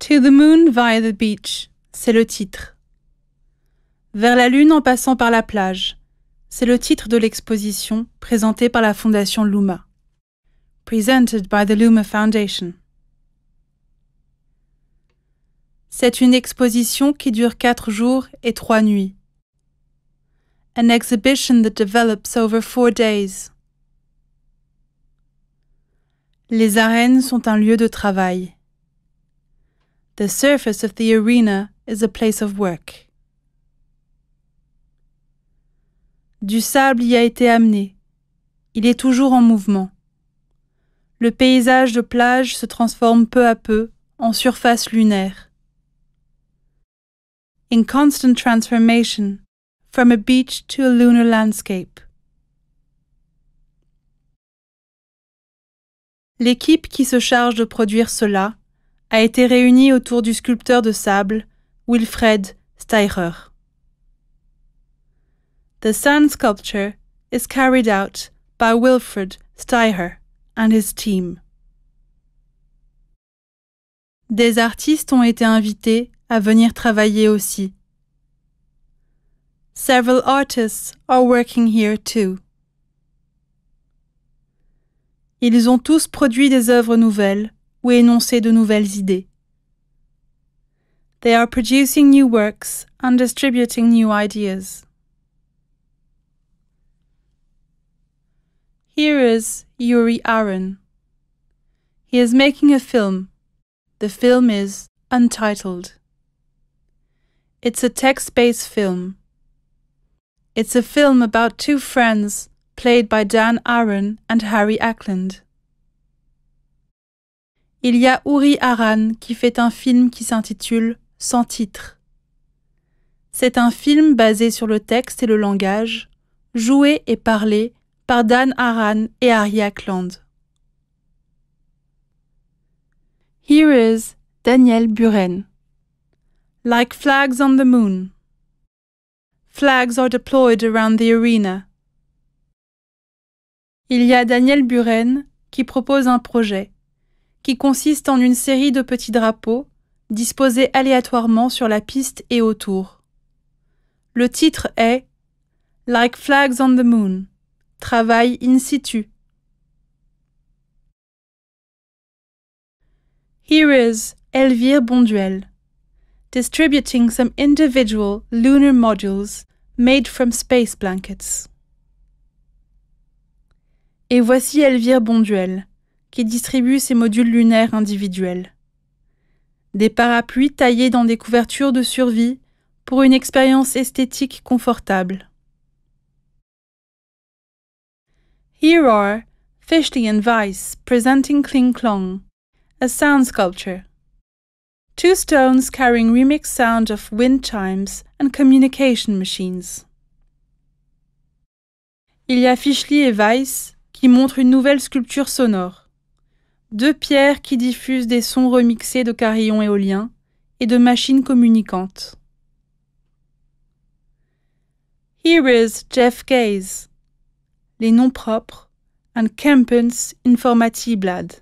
To the Moon via the Beach, c'est le titre. Vers la Lune en passant par la plage, c'est le titre de l'exposition présentée par la Fondation Luma. Presented by the Luma Foundation. C'est une exposition qui dure 4 jours et 3 nuits. An exhibition that develops over 4 days. Les arènes sont un lieu de travail. The surface of the arena is a place of work. Du sable y a été amené. Il est toujours en mouvement. Le paysage de plage se transforme peu à peu en surface lunaire. In constant transformation, from a beach to a lunar landscape. L'équipe qui se charge de produire cela a été réunie autour du sculpteur de sable Wilfred Steicher. The sand sculpture is carried out by Wilfred Steicher and his team. Des artistes ont été invités à venir travailler aussi. Several artists are working here too. Ils ont tous produit des œuvres nouvelles ou énoncé de nouvelles idées. They are producing new works and distributing new ideas. Here is Yuri Aron. He is making a film. The film is Untitled. It's a text-based film. It's a film about 2 friends played by Dan Aron and Harry Ackland. Il y a Uri Aran qui fait un film qui s'intitule Sans titre. C'est un film basé sur le texte et le langage, joué et parlé par Dan Aran et Harry Ackland. Here is Daniel Buren. Like flags on the moon. Flags are deployed around the arena. Il y a Daniel Buren qui propose un projet qui consiste en une série de petits drapeaux disposés aléatoirement sur la piste et autour. Le titre est Like Flags on the Moon, travail in situ. Here is Elvire Bonduel, distributing some individual lunar modules made from space blankets. Et voici Elvire Bonduel, qui distribue ses modules lunaires individuels. Des parapluies taillés dans des couvertures de survie pour une expérience esthétique confortable. Here are Fishley and Weiss presenting Kling Klong, a sound sculpture. 2 stones carrying remixed sound of wind chimes and communication machines. Il y a Fishley et Weiss qui montrent une nouvelle sculpture sonore. 2 pierres qui diffusent des sons remixés de carillons éoliens et de machines communicantes. Here is Jeff Gaze, les noms propres, and Kempens Informatiblad.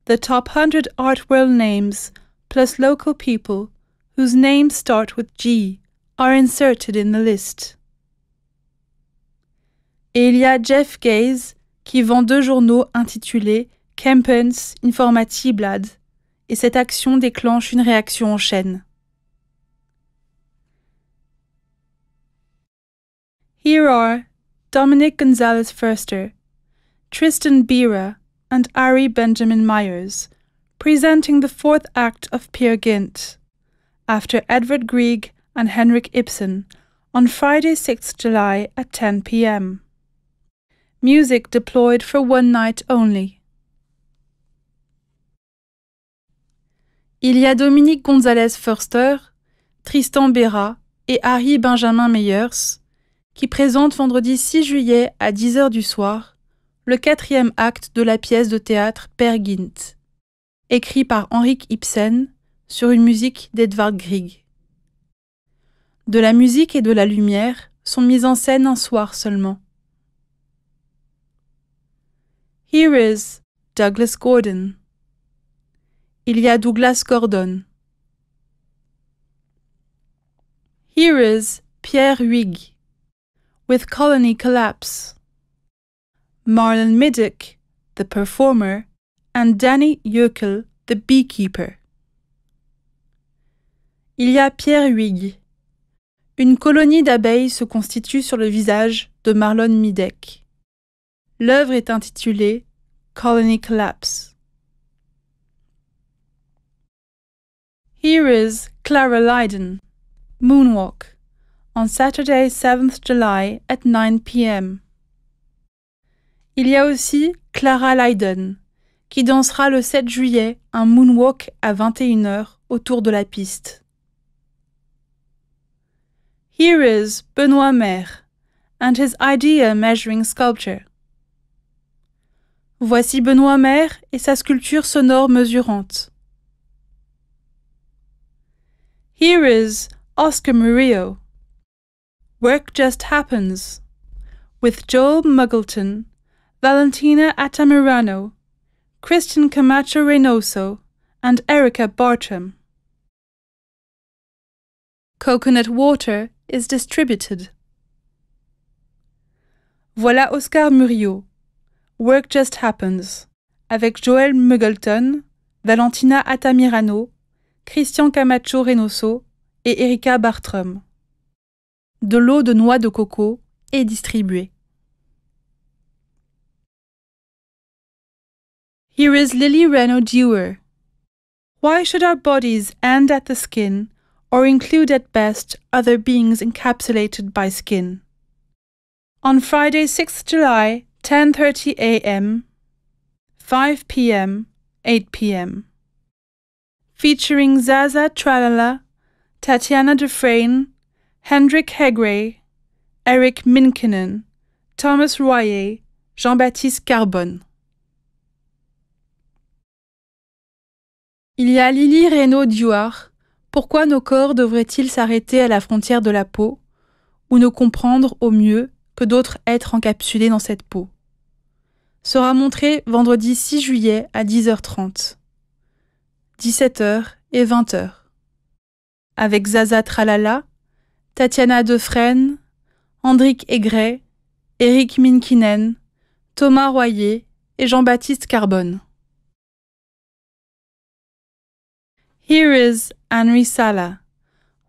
The top 100 art world names plus local people whose names start with G are inserted in the list. Et il y a Jeff Gaze qui vend 2 journaux intitulés Kempens Informatiblad, et cette action déclenche une réaction en chaîne. Here are Dominic Gonzalez Förster, Tristan Bira, and Ari Benjamin Myers, presenting the 4th act of Peer Gynt, after Edvard Grieg and Henrik Ibsen, on Friday 6th July at 10 p.m. Music deployed for 1 night only. Il y a Dominique Gonzalez Förster, Tristan Bera et Harry Benjamin Meyers qui présentent vendredi 6 juillet à 10h du soir le 4e acte de la pièce de théâtre Peer Gynt, écrit par Henrik Ibsen sur une musique d'Edvard Grieg. De la musique et de la lumière sont mises en scène un soir seulement. Here is Douglas Gordon. il y a Douglas Gordon. Here is Pierre Huyghe with Colony Collapse. Marlon Middick, the performer, and Danny Yökel, the beekeeper. Il y a Pierre Huyghe. Une colonie d'abeilles se constitue sur le visage de Marlon Middick. L'œuvre est intitulée Colony Collapse. Here is Clara Lydon, Moonwalk, on Saturday 7th July at 9 p.m. Il y a aussi Clara Lydon, qui dansera le 7 juillet un moonwalk à 21h autour de la piste. Here is Benoît Maire and his idea measuring sculpture. Voici Benoît Maire et sa sculpture sonore mesurante. Here is Oscar Murillo, Work Just Happens, with Joel Muggleton, Valentina Atamirano, Christian Camacho Reynoso, and Erica Bartram. Coconut Water is distributed. Voilà Oscar Murillo, Work Just Happens, avec Joel Muggleton, Valentina Atamirano, Christian Camacho Reynoso et Erica Bartram. De l'eau de noix de coco est distribuée. Here is Lily Reno Dewar. Why should our bodies end at the skin or include at best other beings encapsulated by skin? On Friday 6th July, 10:30 a.m., 5 p.m., 8 p.m. Featuring Zaza Tralala, Tatiana Dufresne, Hendrik Hegre, Eric Minkinen, Thomas Royer, Jean-Baptiste Carbone. Il y a Lily Reno Dewar. Pourquoi nos corps devraient-ils s'arrêter à la frontière de la peau, ou ne comprendre au mieux que d'autres êtres encapsulés dans cette peau? Sera montré vendredi 6 juillet à 10h30, 17h et 20h. Avec Zaza Tralala, Tatiana Dufresne, Hendrik Hegre, Eric Minkinen, Thomas Royer et Jean-Baptiste Carbone. Here is Henry Sala,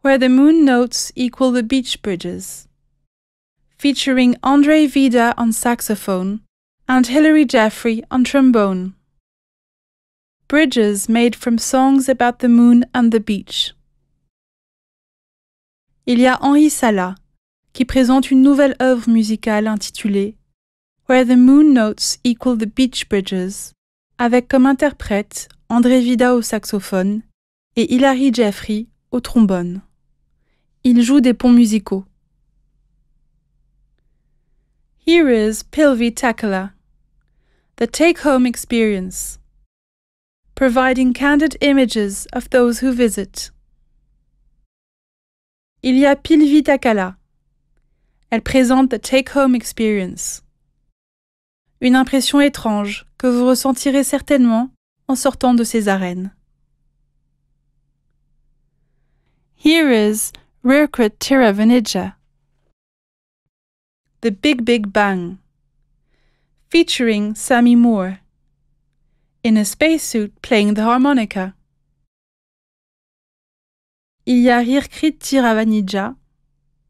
Where the Moon Notes Equal the Beach Bridges, featuring Andre Vida on saxophone and Hilary Jeffrey on trombone. Bridges made from songs about the moon and the beach. Il y a Henri Sala, qui présente une nouvelle œuvre musicale intitulée Where the Moon Notes Equal the Beach Bridges, avec comme interprète André Vida au saxophone et Hilary Jeffrey au trombone. Il joue des ponts musicaux. Here is Pilvi Takala, The Take-Home Experience, providing candid images of those who visit. Il y a Pilvi Takala. Elle présente The Take-Home Experience, une impression étrange que vous ressentirez certainement en sortant de ces arènes. Here is Rirkrit Tiravanija, The Big Big Bang, featuring Sammy Moore, in a spacesuit playing the harmonica. Il y a Rirkrit Tiravanija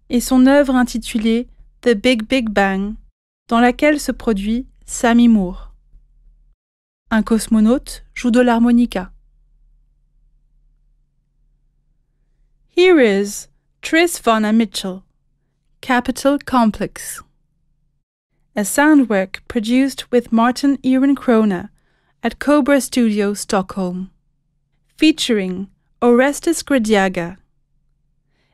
et son œuvre intitulée The Big Big Bang, dans laquelle se produit Sammy Moore. Un cosmonaute joue de l'harmonica. Here is Tris Vanna Mitchell, Capital Complex, a soundwork produced with Martin Ehrenkrona at Cobra Studio, Stockholm, featuring Orestes Gradiaga.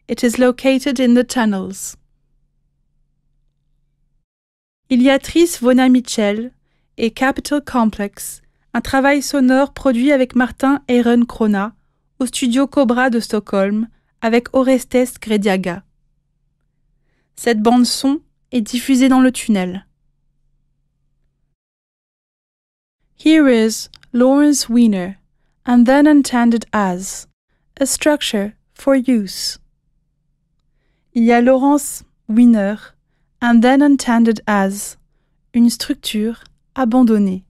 It is located in the tunnels. Il y a Tris Vanna Mitchell et Capital Complex, un travail sonore produit avec Martin Ehrenkrona au studio Cobra de Stockholm avec Orestes Gradiaga. Cette bande-son est diffusée dans le tunnel. Here is Lawrence Weiner, and then intended as, a structure for use. Il y a Laurence Wiener, and then intended as, une structure abandonnée.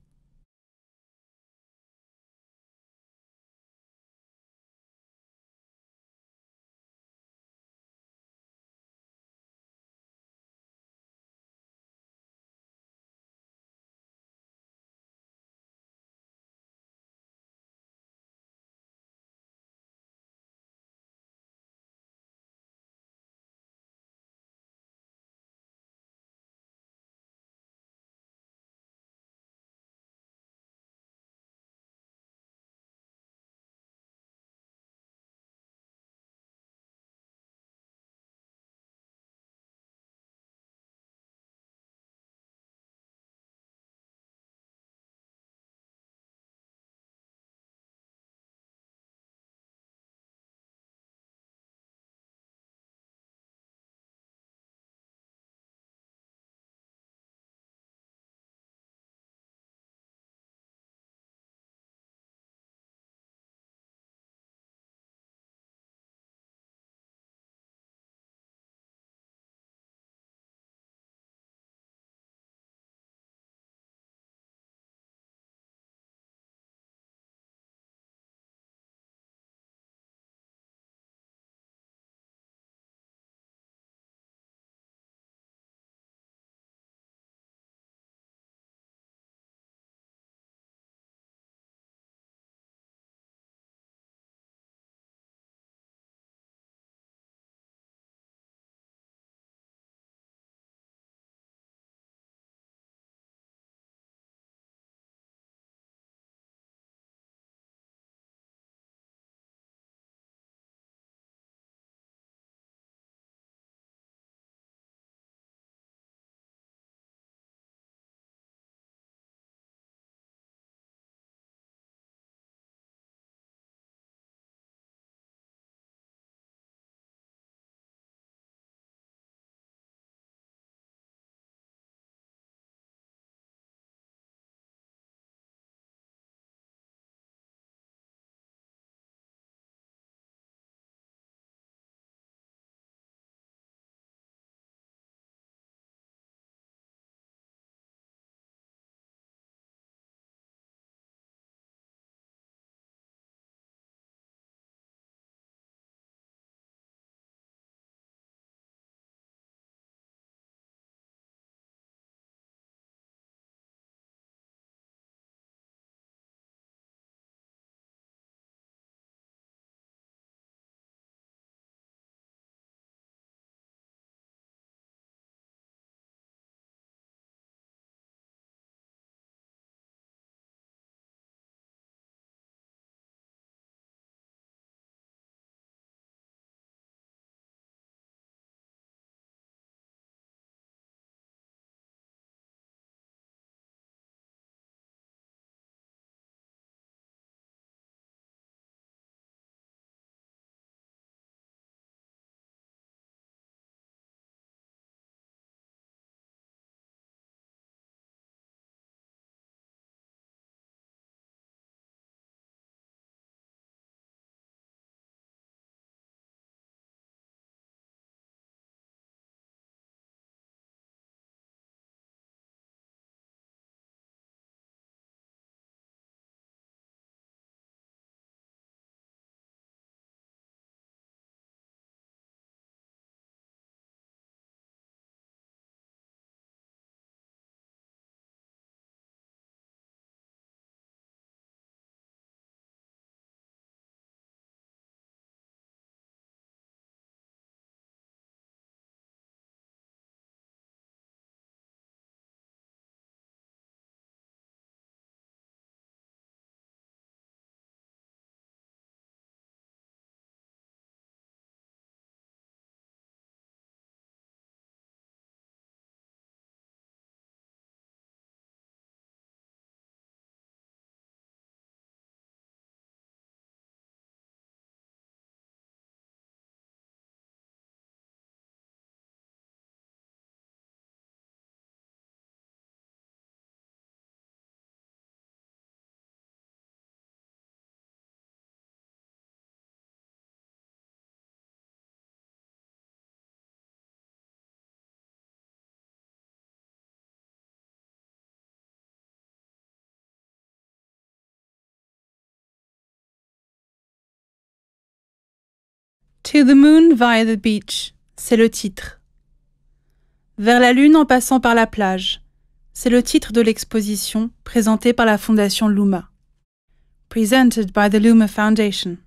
To the Moon via the Beach, c'est le titre. Vers la Lune en passant par la plage, c'est le titre de l'exposition présentée par la Fondation Luma. Presented by the Luma Foundation.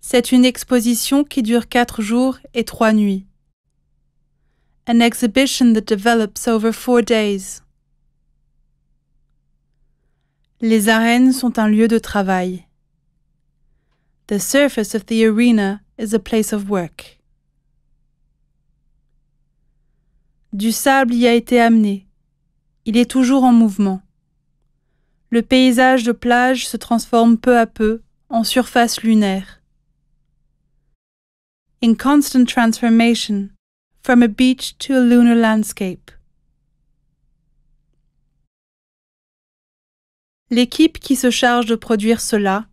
C'est une exposition qui dure 4 jours et 3 nuits. An exhibition that develops over 4 days. Les arènes sont un lieu de travail. The surface of the arena is a place of work. Du sable y a été amené. Il est toujours en mouvement. Le paysage de plage se transforme peu à peu en surface lunaire. In constant transformation, from a beach to a lunar landscape. L'équipe qui se charge de produire cela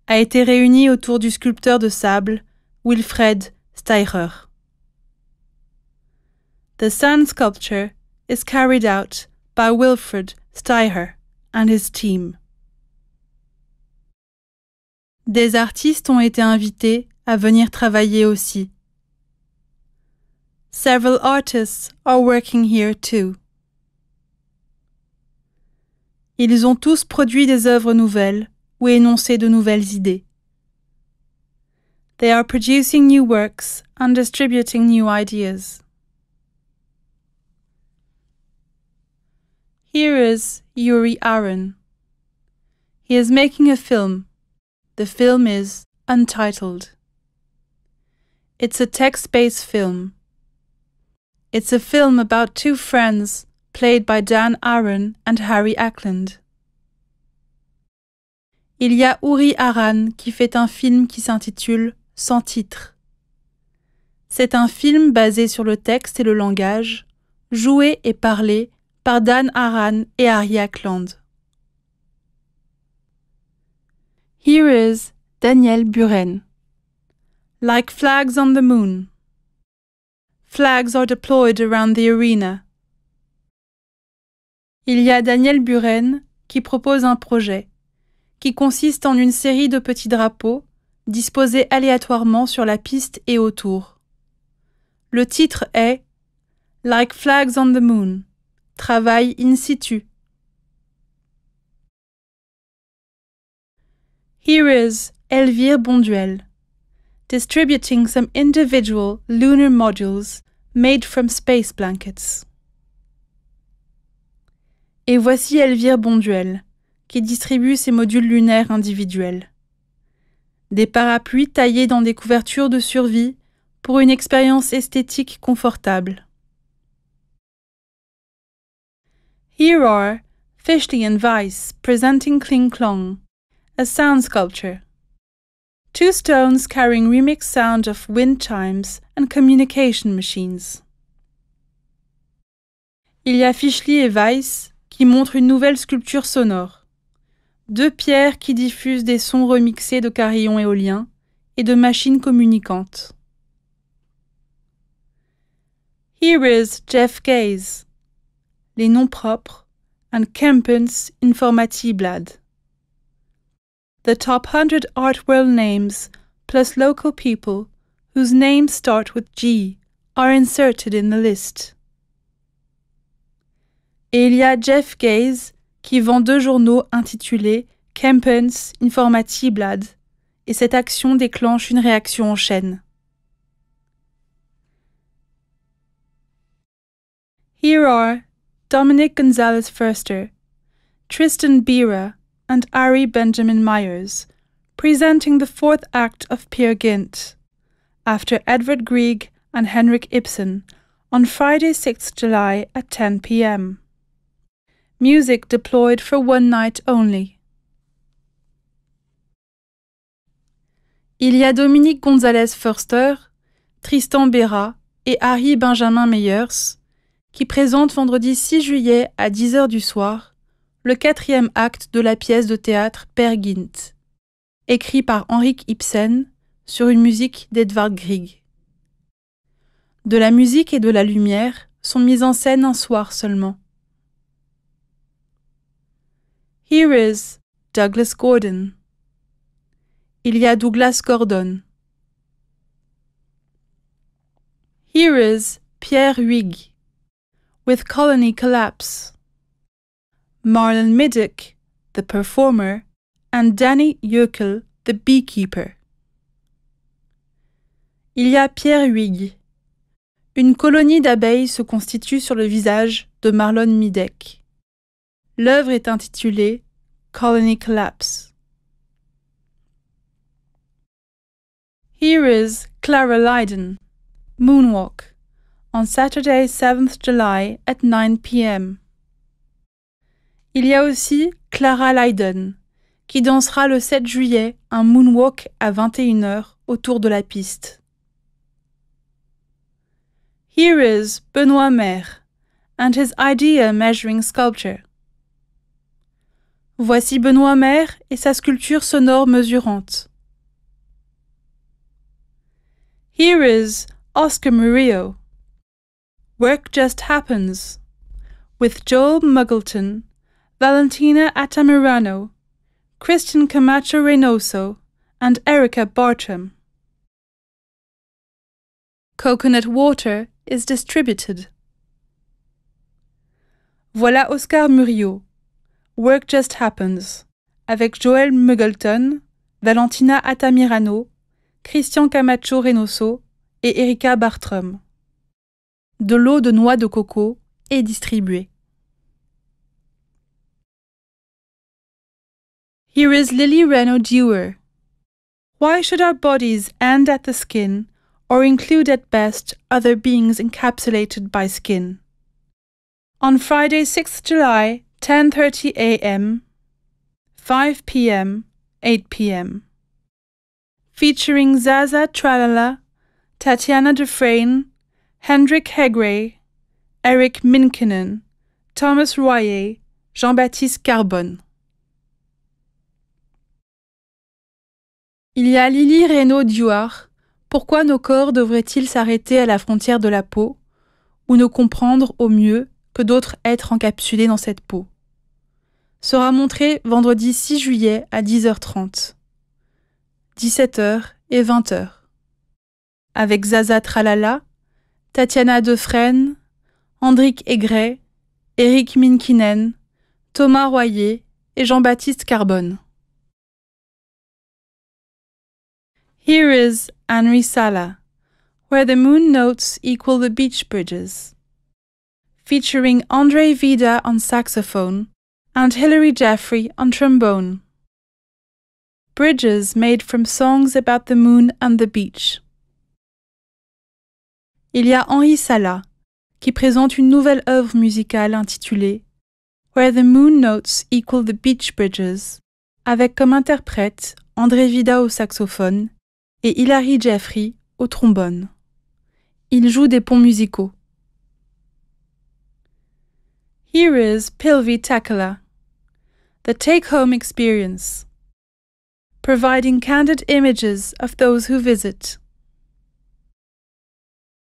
a été réunie autour du sculpteur de sable, Wilfred Steicher. The sand sculpture is carried out by Wilfred Steicher and his team. Des artistes ont été invités à venir travailler aussi. Several artists are working here too. Ils ont tous produit des œuvres nouvelles ou énoncé de nouvelles idées. They are producing new works and distributing new ideas. Here is Yuri Aaron. He is making a film. The film is Untitled. It's a text-based film. It's a film about 2 friends played by Dan Aaron and Harry Ackland. Il y a Uri Aran qui fait un film qui s'intitule Sans titre. C'est un film basé sur le texte et le langage, joué et parlé par Dan Aran et Harry Ackland. Here is Daniel Buren. Like flags on the moon. Flags are deployed around the arena. Il y a Daniel Buren qui propose un projet qui consiste en une série de petits drapeaux disposés aléatoirement sur la piste et autour. Le titre est Like Flags on the Moon. Travail in situ. Here is Elvire Bonduel, distributing some individual lunar modules made from space blankets. Et voici Elvire Bonduel, qui distribue ses modules lunaires individuels. Des parapluies taillés dans des couvertures de survie pour une expérience esthétique confortable. Here are Fishley and Weiss presenting Kling Klong, a sound sculpture. 2 stones carrying remixed sound of wind chimes and communication machines. Il y a Fishley et Weiss qui montrent une nouvelle sculpture sonore. 2 pierres qui diffusent des sons remixés de carillons éoliens et de machines communicantes. Here is Jeff Gaze. Les noms propres, and Kempens Informatiblad. The top 100 art world names, plus local people, whose names start with G, are inserted in the list. Et il y a Jeff Gaze, qui vend 2 journaux intitulés Kempens Informatiblad, et cette action déclenche une réaction en chaîne. Here are Dominic Gonzalez Förster, Tristan Bira, and Ari Benjamin Myers, presenting the 4th act of Peer Gynt, after Edvard Grieg and Henrik Ibsen, on Friday 6 July at 10 p.m. Music deployed for 1 night only. Il y a Dominic Gonzalez Förster, Tristan Bera et Ari Benjamin Meyers, qui présente vendredi 6 juillet à 10h du soir le 4e acte de la pièce de théâtre Peer Gynt, écrit par Henrik Ibsen sur une musique d'Edvard Grieg. De la musique et de la lumière sont mises en scène un soir seulement. Here is Douglas Gordon. il y a Douglas Gordon. Here is Pierre Huyghe with Colony Collapse, Marlon Middick, the performer, and Danny Yökel, the beekeeper. Il y a Pierre Huyghe. Une colonie d'abeilles se constitue sur le visage de Marlon Middick. L'œuvre est intitulée Colony Collapse. Here is Clara Lydon, Moonwalk, on Saturday 7th July at 9 p.m. Il y a aussi Clara Lydon, qui dansera le 7 juillet un moonwalk à 21h autour de la piste. Here is Benoît Maire and his idea measuring sculpture. Voici Benoît Maire et sa sculpture sonore mesurante. Here is Oscar Murillo, Work Just Happens, with Joel Muggleton, Valentina Atamirano, Christian Camacho Reynoso, and Erica Bartram. Coconut Water is distributed. Voilà Oscar Murillo, Work Just Happens, avec Joel Muggleton, Valentina Atamirano, Christian Camacho Reynoso et Erica Bartram. De l'eau de noix de coco est distribuée. Here is Lily Reno Dewar. Why should our bodies end at the skin or include at best other beings encapsulated by skin? On Friday 6th July, 10:30 a.m., 5 p.m., 8 p.m. Featuring Zaza Tralala, Tatiana Dufresne, Hendrik Hegre, Eric Minkinen, Thomas Royer, Jean-Baptiste Carbone. Il y a Lily Reno Dewar. Pourquoi nos corps devraient-ils s'arrêter à la frontière de la peau, ou ne comprendre au mieux que d'autres êtres encapsulés dans cette peau? Sera montré vendredi 6 juillet à 10h30, 17h et 20h, avec Zaza Tralala, Tatiana Dufresne, Hendrik Hegre, Eric Minkinen, Thomas Royer et Jean-Baptiste Carbone. Here is Henri Sala, Where the Moon Notes Equal the Beach Bridges, featuring Andre Vida on saxophone and Hilary Jeffrey on trombone. Bridges made from songs about the moon and the beach. Il y a Henri Sala, qui présente une nouvelle œuvre musicale intitulée Where the Moon Notes Equal the Beach Bridges, avec comme interprète André Vida au saxophone et Hilary Jeffrey au trombone. Il joue des ponts musicaux. Here is Pilvi Takala, The Take-Home Experience, providing candid images of those who visit.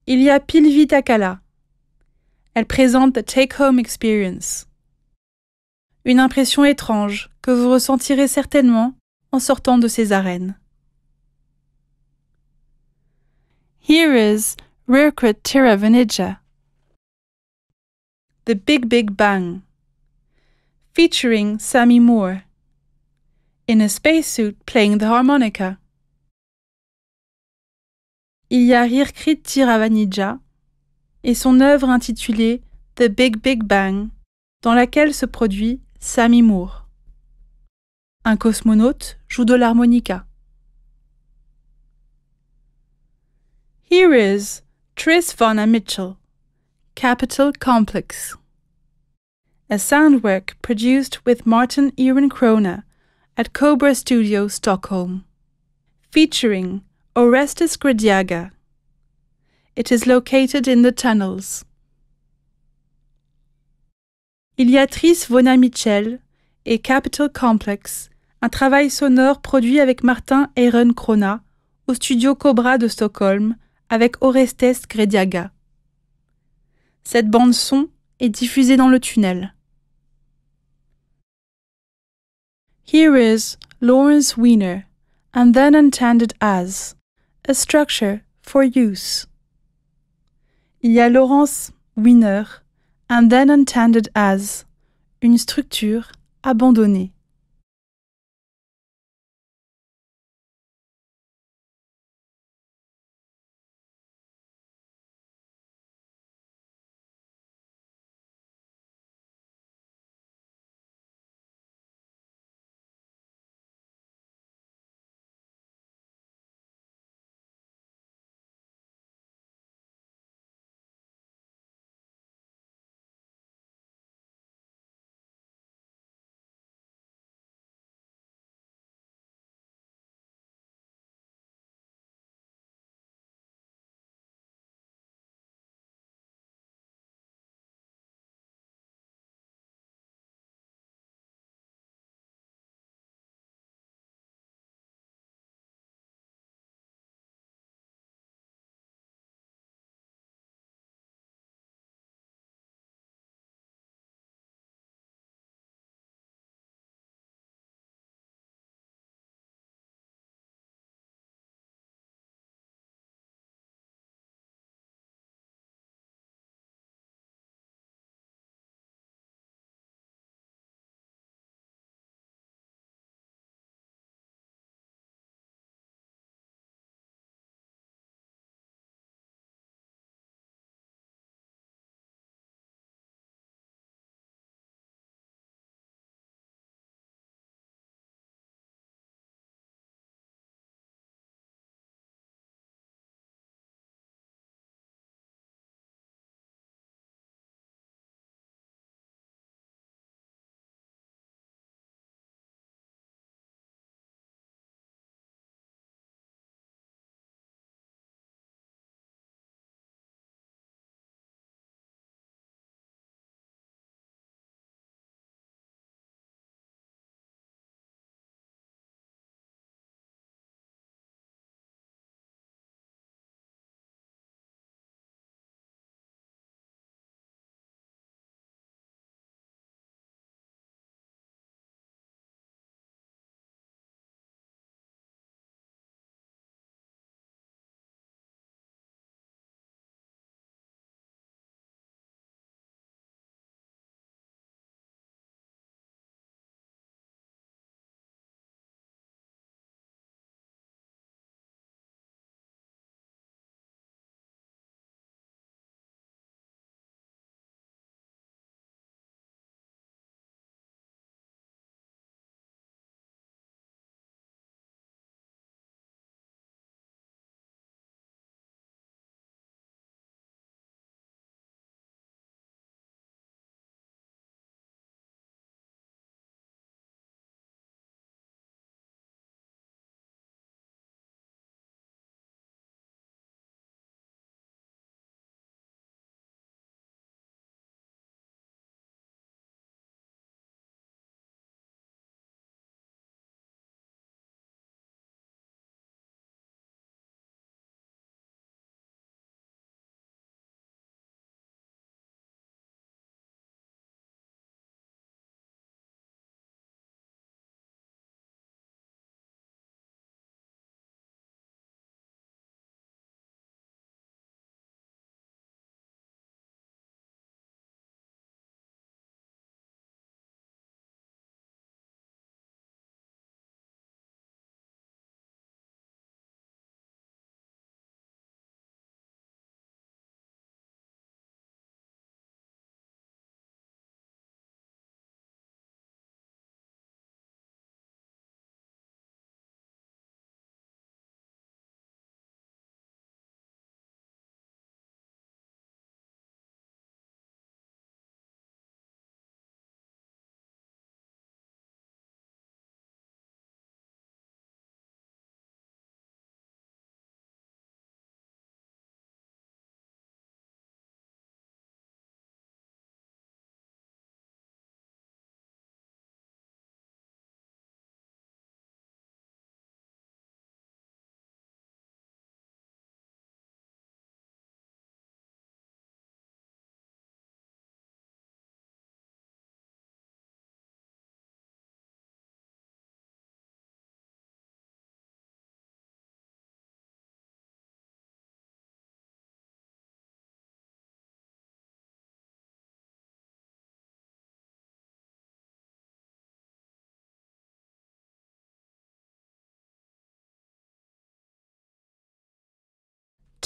Il y a Pilvi Takala. Elle présente The Take-Home Experience, une impression étrange que vous ressentirez certainement en sortant de ces arènes. Here is Rirkrit Tiravanija, The Big Big Bang, featuring Sammy Moore, in a spacesuit playing the harmonica. Il y a Rirkrit Tiravanija et son œuvre intitulée The Big Big Bang, dans laquelle se produit Sammy Moore. Un cosmonaute joue de l'harmonica. Here is Tris Vonna Mitchell, Capital Complex, a soundwork produced with Martin Ehrenkrona at Cobra Studio, Stockholm, featuring Orestes Gradiaga. It is located in the tunnels. Il y a Tris Vonna Mitchell et Capital Complex, un travail sonore produit avec Martin Ehrenkrona au studio Cobra de Stockholm avec Orestes Gradiaga. Cette bande-son est diffusée dans le tunnel. Here is Lawrence Weiner and then intended as, a structure for use. Il y a Laurence Wiener, and then intended as, une structure abandonnée.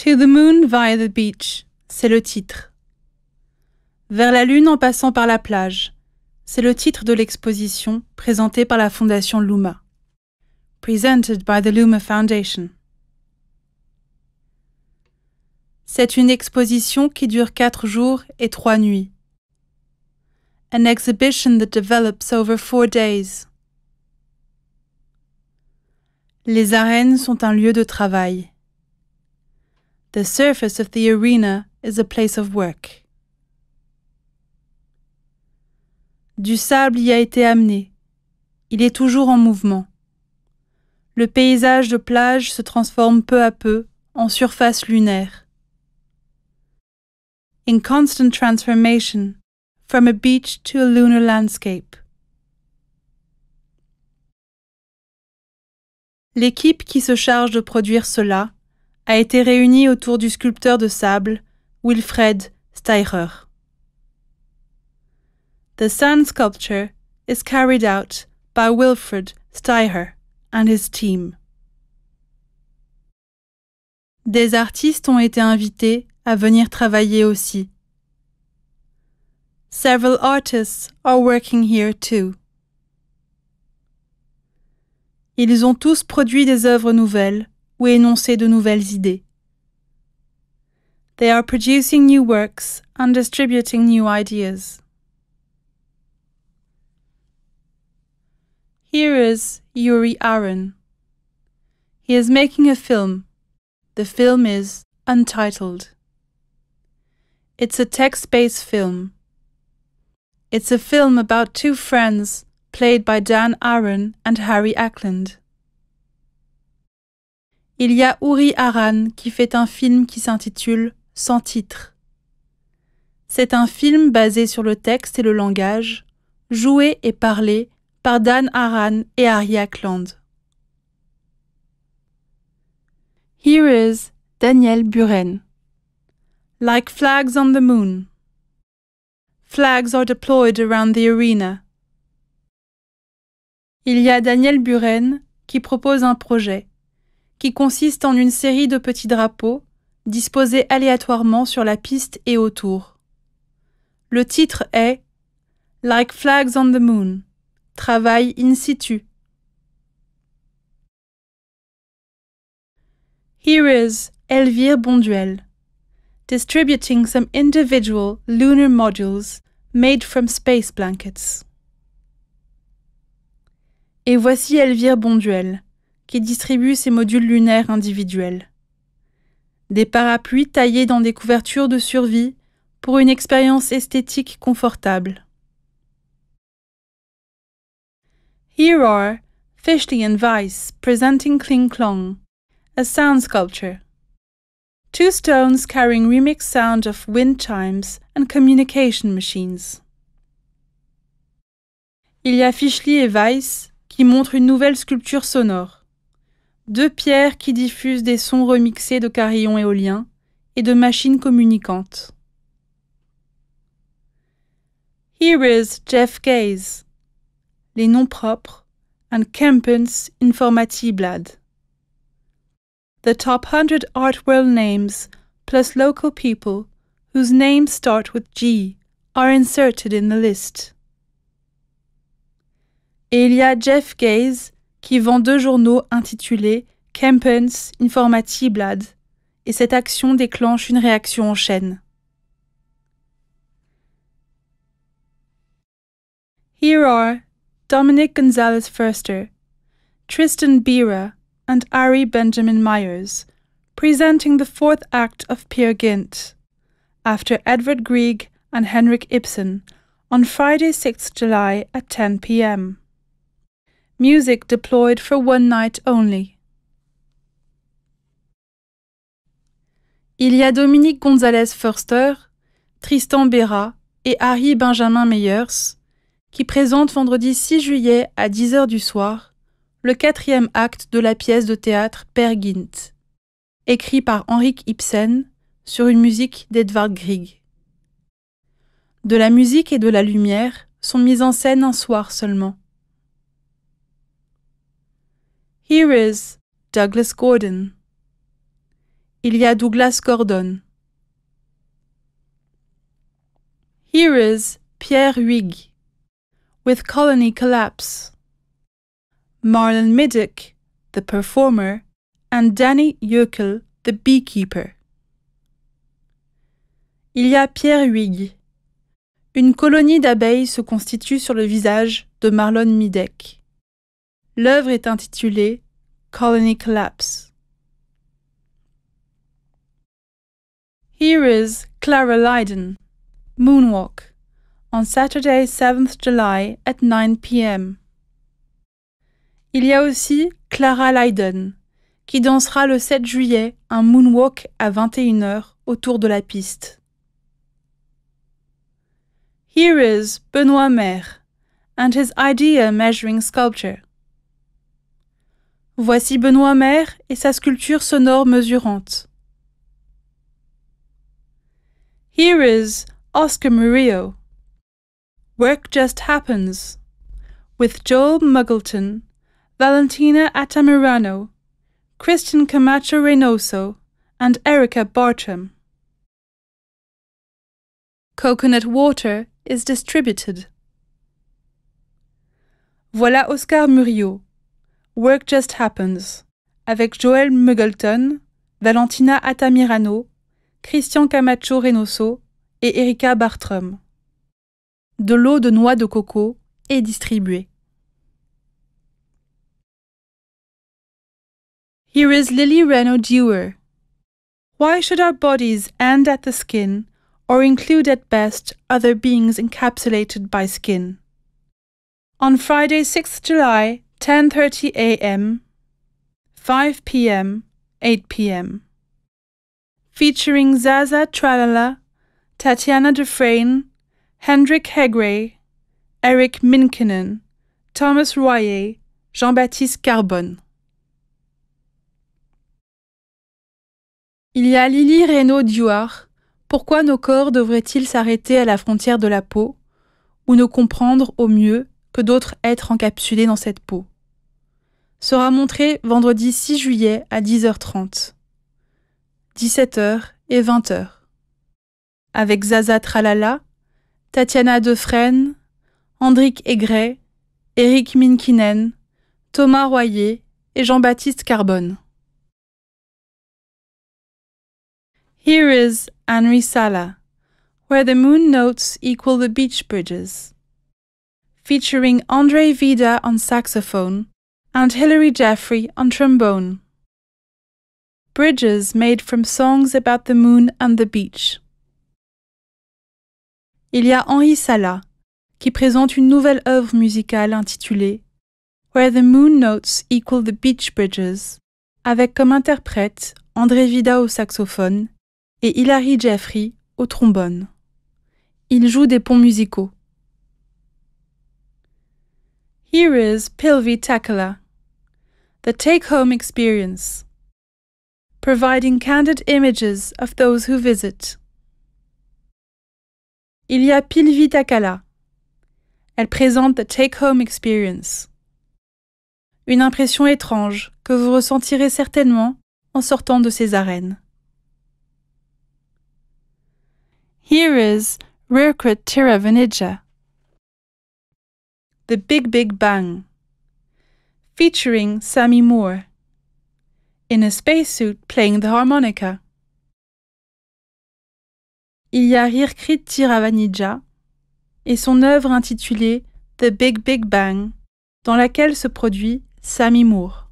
To the Moon via the Beach, c'est le titre. Vers la Lune en passant par la plage, c'est le titre de l'exposition présentée par la Fondation Luma. Presented by the Luma Foundation. C'est une exposition qui dure 4 jours et 3 nuits. An exhibition that develops over 4 days. Les arènes sont un lieu de travail. The surface of the arena is a place of work. Du sable y a été amené. Il est toujours en mouvement. Le paysage de plage se transforme peu à peu en surface lunaire. In constant transformation, from a beach to a lunar landscape. L'équipe qui se charge de produire cela a été réunie autour du sculpteur de sable, Wilfred Steicher. The sand sculpture is carried out by Wilfred Steicher and his team. Des artistes ont été invités à venir travailler aussi. Several artists are working here too. Ils ont tous produit des œuvres nouvelles ou énoncé de nouvelles idées. They are producing new works and distributing new ideas. Here is Yuri Aaron. He is making a film. The film is Untitled. It's a text-based film. It's a film about 2 friends played by Dan Aaron and Harry Ackland. Il y a Uri Aran qui fait un film qui s'intitule Sans titre. C'est un film basé sur le texte et le langage, joué et parlé par Dan Aran et Harry Ackland. Here is Daniel Buren. Like flags on the moon. Flags are deployed around the arena. Il y a Daniel Buren qui propose un projet, qui consiste en une série de petits drapeaux disposés aléatoirement sur la piste et autour. Le titre est Like Flags on the Moon. Travail in situ. Here is Elvire Bonduel, distributing some individual lunar modules made from space blankets. Et voici Elvire Bonduel, qui distribue ses modules lunaires individuels. Des parapluies taillés dans des couvertures de survie pour une expérience esthétique confortable. Here are Fishley and Weiss presenting Kling Klong, a sound sculpture. 2 stones carrying remixed sound of wind chimes and communication machines. Il y a Fishley et Weiss qui montrent une nouvelle sculpture sonore. 2 pierres qui diffusent des sons remixés de carillons éoliens et de machines communicantes. Here is Jeff Gaze. Les noms propres, and Kempens Informatiblad. The top 100 art world names, plus local people, whose names start with G, are inserted in the list. Et il y a Jeff Gaze, qui vend 2 journaux intitulés Kempens Informatiblad, et cette action déclenche une réaction en chaîne. Here are Dominic Gonzalez Förster, Tristan Bira, and Ari Benjamin Myers, presenting the 4th act of Peer Gynt, after Edvard Grieg and Henrik Ibsen, on Friday 6 July at 10 p.m. Music deployed for 1 night only. Il y a Dominic Gonzalez Förster, Tristan Bera et Ari Benjamin Meyers, qui présente vendredi 6 juillet à 10h du soir le 4e acte de la pièce de théâtre Peer Gynt, écrit par Henrik Ibsen sur une musique d'Edvard Grieg. De la musique et de la lumière sont mises en scène un soir seulement. Here is Douglas Gordon. il y a Douglas Gordon. Here is Pierre Huyghe with Colony Collapse, Marlon Middick, the performer, and Danny Yökel, the beekeeper. Il y a Pierre Huyghe. Une colonie d'abeilles se constitue sur le visage de Marlon Middick. L'œuvre est intitulée Colony Collapse. Here is Clara Lydon, Moonwalk, on Saturday 7th July at 9 p.m. Il y a aussi Clara Lydon, qui dansera le 7 juillet un moonwalk à 21h autour de la piste. Here is Benoît Maire and his idea measuring sculpture. Voici Benoît Maire et sa sculpture sonore mesurante. Here is Oscar Murillo, Work Just Happens, with Joel Muggleton, Valentina Atamirano, Christian Camacho Reynoso, and Erica Bartram. Coconut Water is distributed. Voilà Oscar Murillo, Work Just Happens, avec Joel Muggleton, Valentina Atamirano, Christian Camacho Reynoso et Erica Bartram. De l'eau de noix de coco est distribuée. Here is Lily Reno Dewar. Why should our bodies end at the skin or include at best other beings encapsulated by skin? On Friday 6th July, 10:30 a.m., 5 p.m., 8 p.m. Featuring Zaza Tralala, Tatiana Dufresne, Hendrik Hegre, Eric Minkinen, Thomas Royer, Jean-Baptiste Carbone. Il y a Lily Reno Dewar. Pourquoi nos corps devraient-ils s'arrêter à la frontière de la peau, ou ne comprendre au mieux que d'autres êtres encapsulés dans cette peau? Sera montré vendredi 6 juillet à 10h30, 17h et 20h. Avec Zaza Tralala, Tatiana Dufresne, Hendrik Hegre, Eric Minkinen, Thomas Royer et Jean-Baptiste Carbone. Here is Henri Sala, Where the Moon Notes Equal the Beach Bridges, featuring Andre Vida on saxophone and Hilary Jeffrey on trombone. Bridges made from songs about the moon and the beach. Il y a Henri Sala, qui présente une nouvelle œuvre musicale intitulée Where the Moon Notes Equal the Beach Bridges, avec comme interprète André Vida au saxophone et Hilary Jeffrey au trombone. Il joue des ponts musicaux. Here is Pilvi Takala, The Take-Home Experience, providing candid images of those who visit. Il y a Pilvi Takala. Elle présente The Take-Home Experience, une impression étrange que vous ressentirez certainement en sortant de ces arènes. Here is Rirkrit Tiravanija, The Big Big Bang, featuring Sammy Moore, in a spacesuit playing the harmonica. Il y a Rirkrit Tiravanija et son œuvre intitulée The Big Big Bang, dans laquelle se produit Sammy Moore.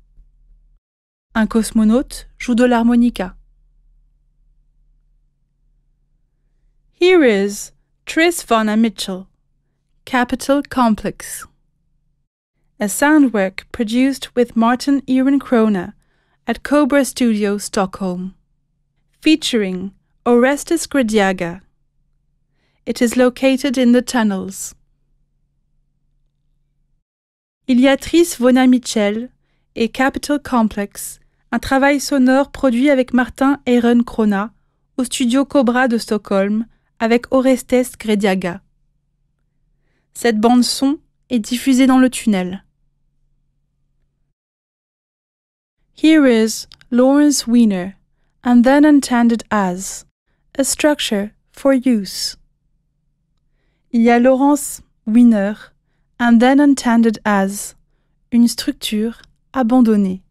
Un cosmonaute joue de l'harmonica. Here is Tris Vonna Mitchell, Capital Complex, a soundwork produced with Martin Ehrenkrona at Cobra Studio, Stockholm, featuring Orestes Gradiaga. It is located in the tunnels. Il y a Tris Vonna Mitchell et Capital Complex, un travail sonore produit avec Martin Ehrenkrona au studio Cobra de Stockholm avec Orestes Gradiaga. Cette bande-son est diffusée dans le tunnel. Here is Lawrence Weiner and then intended as, a structure for use. Il y a Laurence Wiener, and then intended as, une structure abandonnée.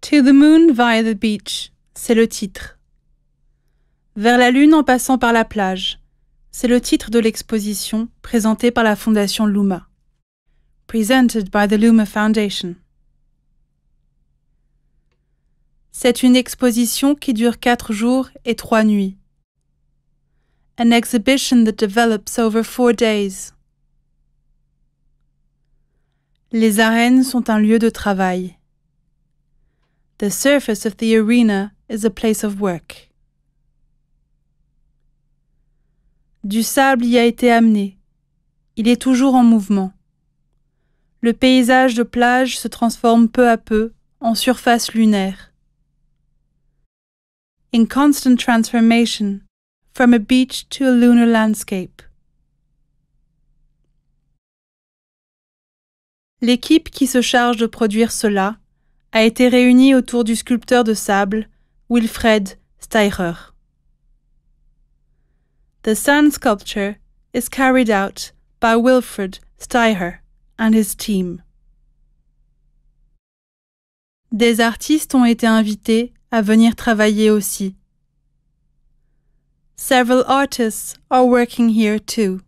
To the Moon via the Beach, c'est le titre. Vers la Lune en passant par la plage, c'est le titre de l'exposition présentée par la Fondation Luma. Presented by the Luma Foundation. C'est une exposition qui dure 4 jours et 3 nuits. An exhibition that develops over 4 days. Les arènes sont un lieu de travail. The surface of the arena is a place of work. Du sable y a été amené. Il est toujours en mouvement. Le paysage de plage se transforme peu à peu en surface lunaire. In constant transformation, from a beach to a lunar landscape. L'équipe qui se charge de produire cela a été réunie autour du sculpteur de sable, Wilfred Steicher. The sand sculpture is carried out by Wilfred Steicher and his team. Des artistes ont été invités à venir travailler aussi. Several artists are working here too.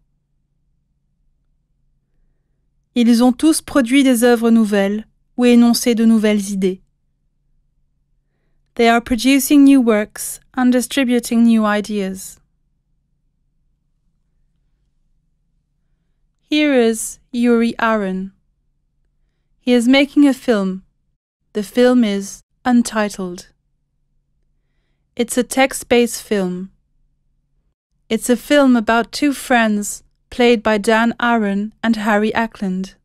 Ils ont tous produit des œuvres nouvelles ou énoncé de nouvelles idées. They are producing new works and distributing new ideas. Here is Yuri Aaron. He is making a film. The film is Untitled. It's a text-based film. It's a film about 2 friends played by Dan Aaron and Harry Ackland.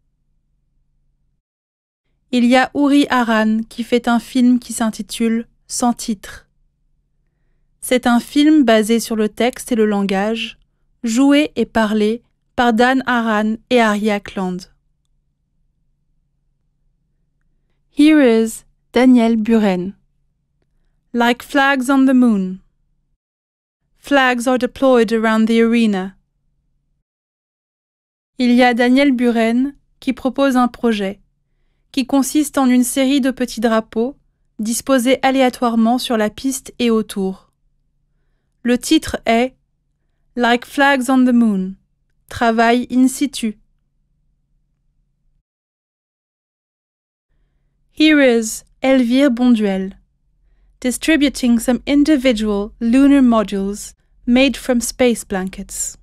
Il y a Uri Aran qui fait un film qui s'intitule Sans titre. C'est un film basé sur le texte et le langage, joué et parlé par Dan Aran et Harry Ackland. Here is Daniel Buren. Like flags on the moon. Flags are deployed around the arena. Il y a Daniel Buren qui propose un projet qui consiste en une série de petits drapeaux disposés aléatoirement sur la piste et autour. Le titre est Like Flags on the Moon. Travail in situ. Here is Elvire Bonduel, distributing some individual lunar modules made from space blankets.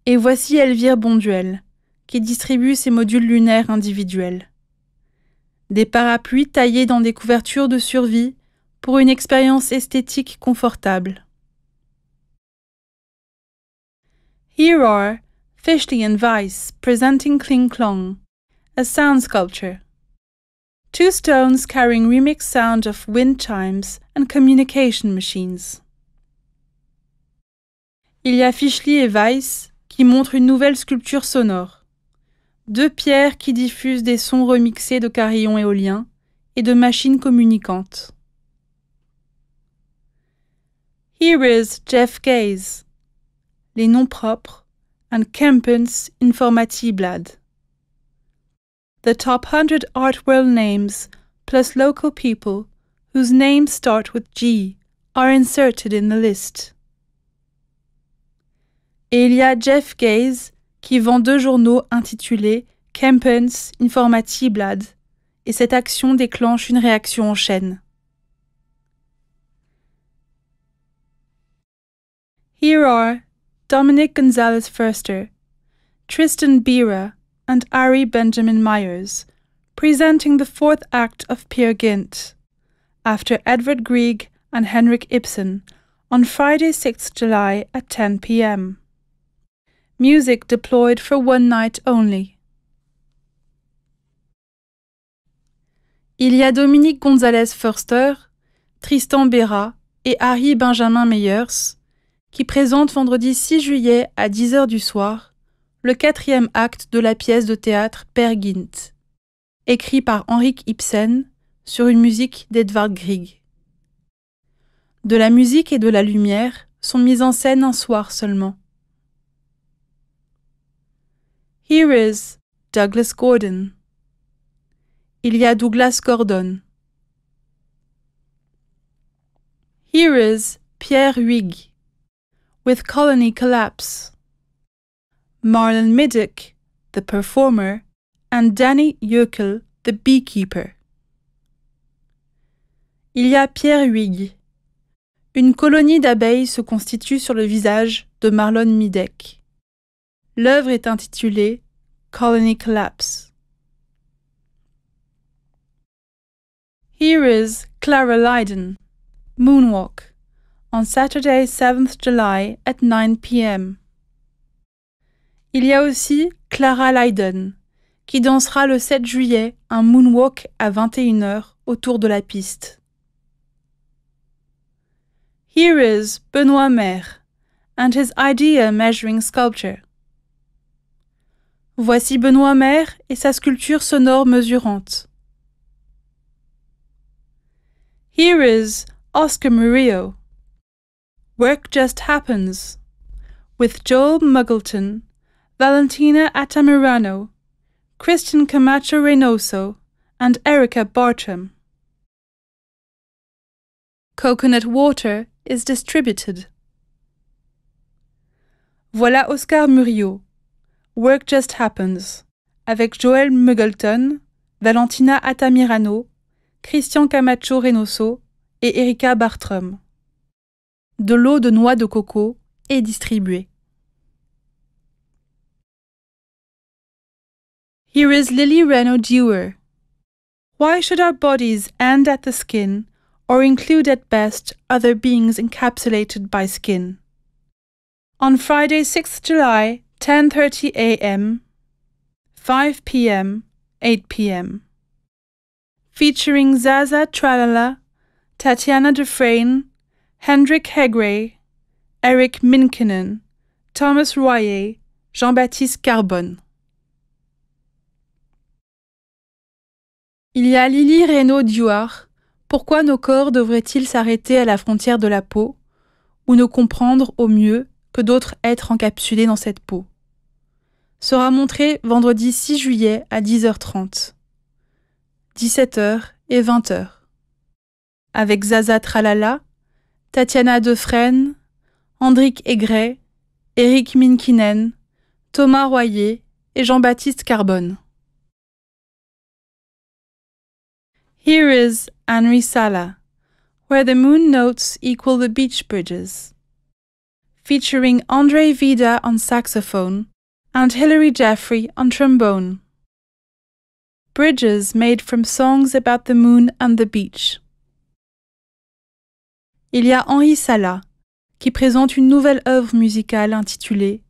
Et voici Elvire Bonduel, qui distribue ces modules lunaires individuels. Des parapluies taillés dans des couvertures de survie pour une expérience esthétique confortable. Here are Fischli and Weiss presenting Kling Klong, a sound sculpture. 2 stones carrying remixed sound of wind chimes and communication machines. Il y a Fischli et Weiss qui montrent une nouvelle sculpture sonore. 2 pierres qui diffusent des sons remixés de carillons éoliens et de machines communicantes. Here is Jeff Gaze, les noms propres, and Kempens Informatieblad. The top 100 art world names, plus local people whose names start with G, are inserted in the list. Et il y a Jeff Gaze qui vend 2 journaux intitulés Kempens Informatieblad, et cette action déclenche une réaction en chaîne. Here are Dominic Gonzalez-Förster, Tristan Bira, and Ari Benjamin Myers, presenting the 4th act of Peer Gynt, after Edvard Grieg and Henrik Ibsen, on Friday 6 July at 10 p.m. Music deployed for 1 night only. Il y a Dominic Gonzalez-Förster, Tristan Bera et Ari Benjamin Meyers qui présentent vendredi 6 juillet à 10h du soir le 4e acte de la pièce de théâtre Peer Gynt, écrit par Henrik Ibsen sur une musique d'Edvard Grieg. De la musique et de la lumière sont mises en scène un soir seulement. Here is Douglas Gordon. il y a Douglas Gordon. Here is Pierre Huyghe with Colony Collapse, Marlon Middock, the performer, and Danny Yökel, the beekeeper. Il y a Pierre Huyghe. Une colonie d'abeilles se constitue sur le visage de Marlon Middock. L'œuvre est intitulée Colony Collapse. Here is Clara Lydon, Moonwalk, on Saturday 7th July at 9 p.m. Il y a aussi Clara Lydon, qui dansera le 7 juillet un moonwalk à 21h autour de la piste. Here is Benoît Maire and his idea measuring sculpture. Voici Benoît Maire et sa sculpture sonore mesurante. Here is Oscar Murillo, Work Just Happens, with Joel Muggleton, Valentina Altamirano, Christian Camacho Reynoso, and Erica Bartram. Coconut Water is distributed. Voilà Oscar Murillo, Work Just Happens, avec Joel Muggleton, Valentina Altamirano, Christian Camacho Reynoso et Erica Bartram. De l'eau de noix de coco est distribuée. Here is Lily Reno Dewar. Why should our bodies end at the skin or include at best other beings encapsulated by skin? On Friday 6th July, 10:30 a.m., 5 p.m., 8 p.m. Featuring Zaza Tralala, Tatiana Dufresne, Hendrik Hegre, Eric Minkinen, Thomas Royer, Jean-Baptiste Carbone. Il y a Lily Reno Dewar. Pourquoi nos corps devraient-ils s'arrêter à la frontière de la peau, ou ne comprendre au mieux que d'autres êtres encapsulés dans cette peau? Sera montré vendredi 6 juillet à 10h30, 17h et 20h. Avec Zaza Tralala, Tatiana Dufresne, Hendrik Hegre, Eric Minkinen, Thomas Royer et Jean-Baptiste Carbone. Here is Henri Sala, Where the Moon Notes Equal the Beach Bridges, featuring Andre Vida on saxophone and Hilary Jeffrey on trombone. Bridges made from songs about the moon and the beach. Il y a Henri Sala, qui présente une nouvelle œuvre musicale intitulée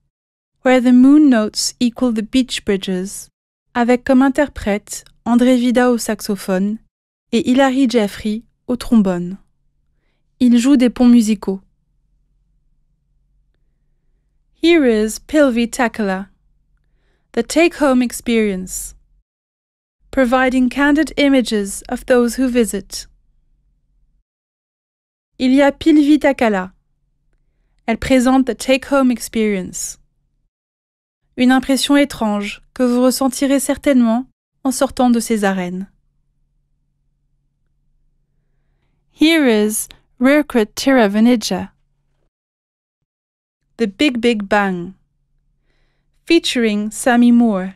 Where the Moon Notes Equal the Beach Bridges, avec comme interprète André Vida au saxophone et Hilary Jeffrey au trombone. Il joue des ponts musicaux. Here is Pilvi Takala, The Take-Home Experience, providing candid images of those who visit. Il y a Pilvi Takala. Elle présente The Take-Home Experience, une impression étrange que vous ressentirez certainement en sortant de ces arènes. Here is Rirkrit Tiravanija, The Big Big Bang, featuring Sammy Moore,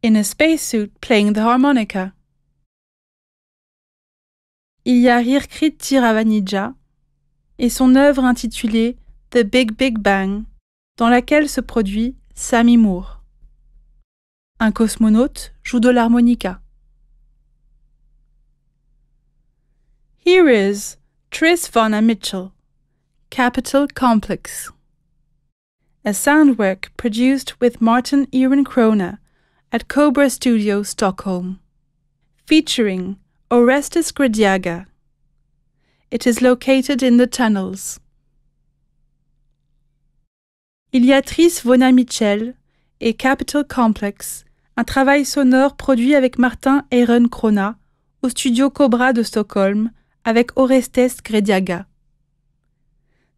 in a spacesuit playing the harmonica. Il y a Rirkrit Tiravanija et son œuvre intitulée The Big Big Bang, dans laquelle se produit Sammy Moore. Un cosmonaute joue de l'harmonica. Here is Tris Vanna Mitchell, Capital Complex, a soundwork produced with Martin Ehrenkrona at Cobra Studio, Stockholm, featuring Orestes Gradiaga. It is located in the tunnels. Il y a Tris Vanna Mitchell et Capital Complex, un travail sonore produit avec Martin Ehrenkrona au studio Cobra de Stockholm, avec Orestes Gradiaga.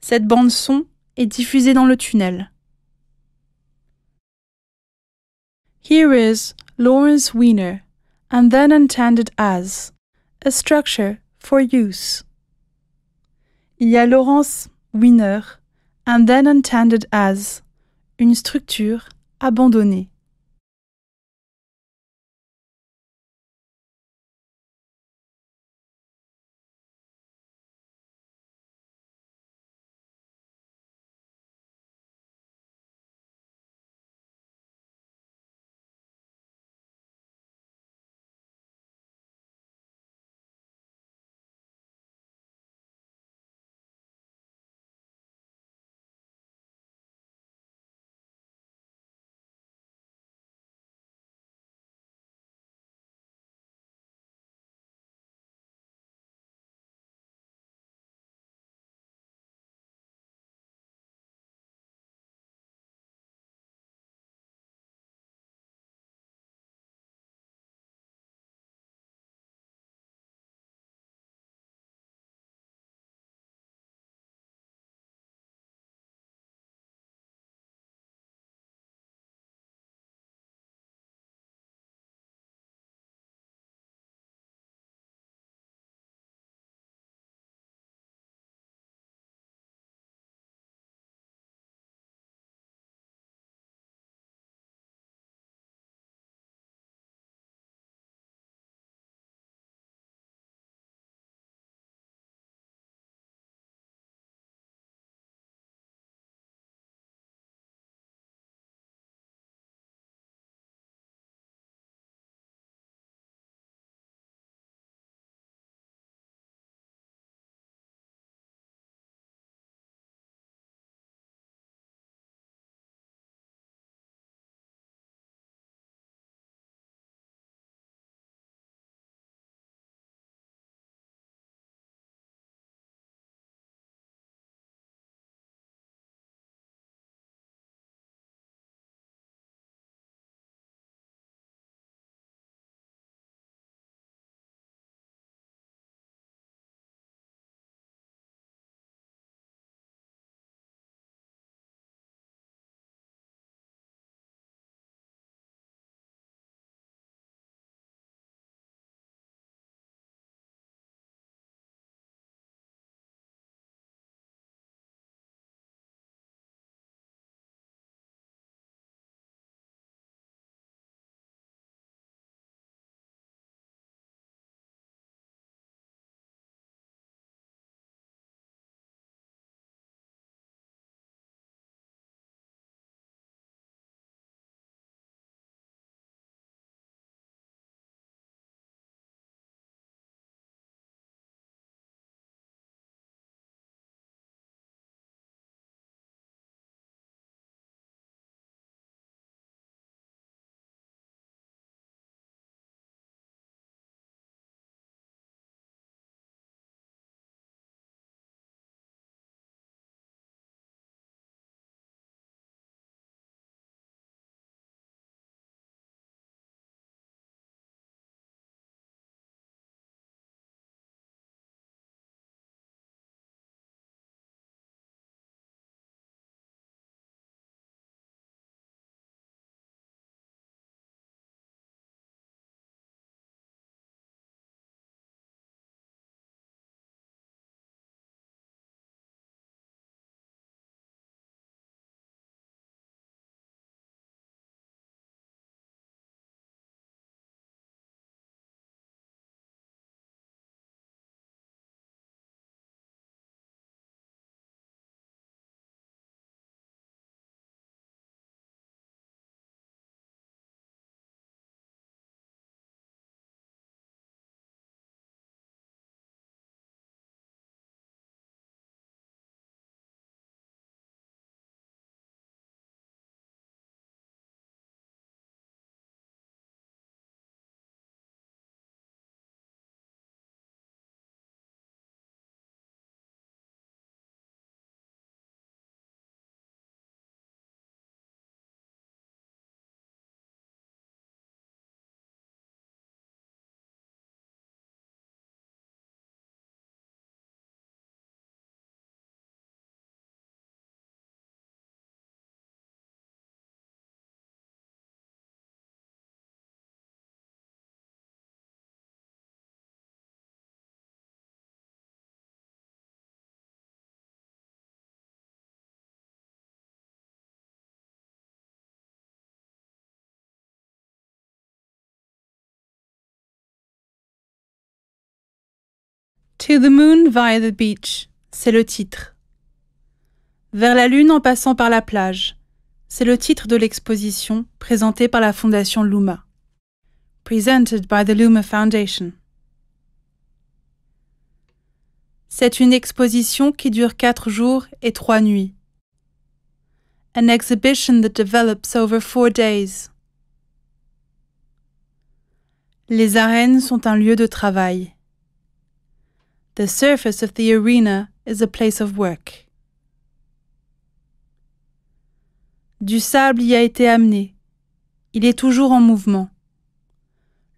Cette bande-son est diffusée dans le tunnel. Here is Lawrence Weiner and then intended as, a structure for use. Il y a Laurence Wiener, and then intended as, une structure abandonnée. To the Moon via the Beach, c'est le titre. Vers la Lune en passant par la plage, c'est le titre de l'exposition présentée par la Fondation Luma. Presented by the Luma Foundation. C'est une exposition qui dure 4 jours et 3 nuits. An exhibition that develops over 4 days. Les arènes sont un lieu de travail. The surface of the arena is a place of work. Du sable y a été amené. Il est toujours en mouvement.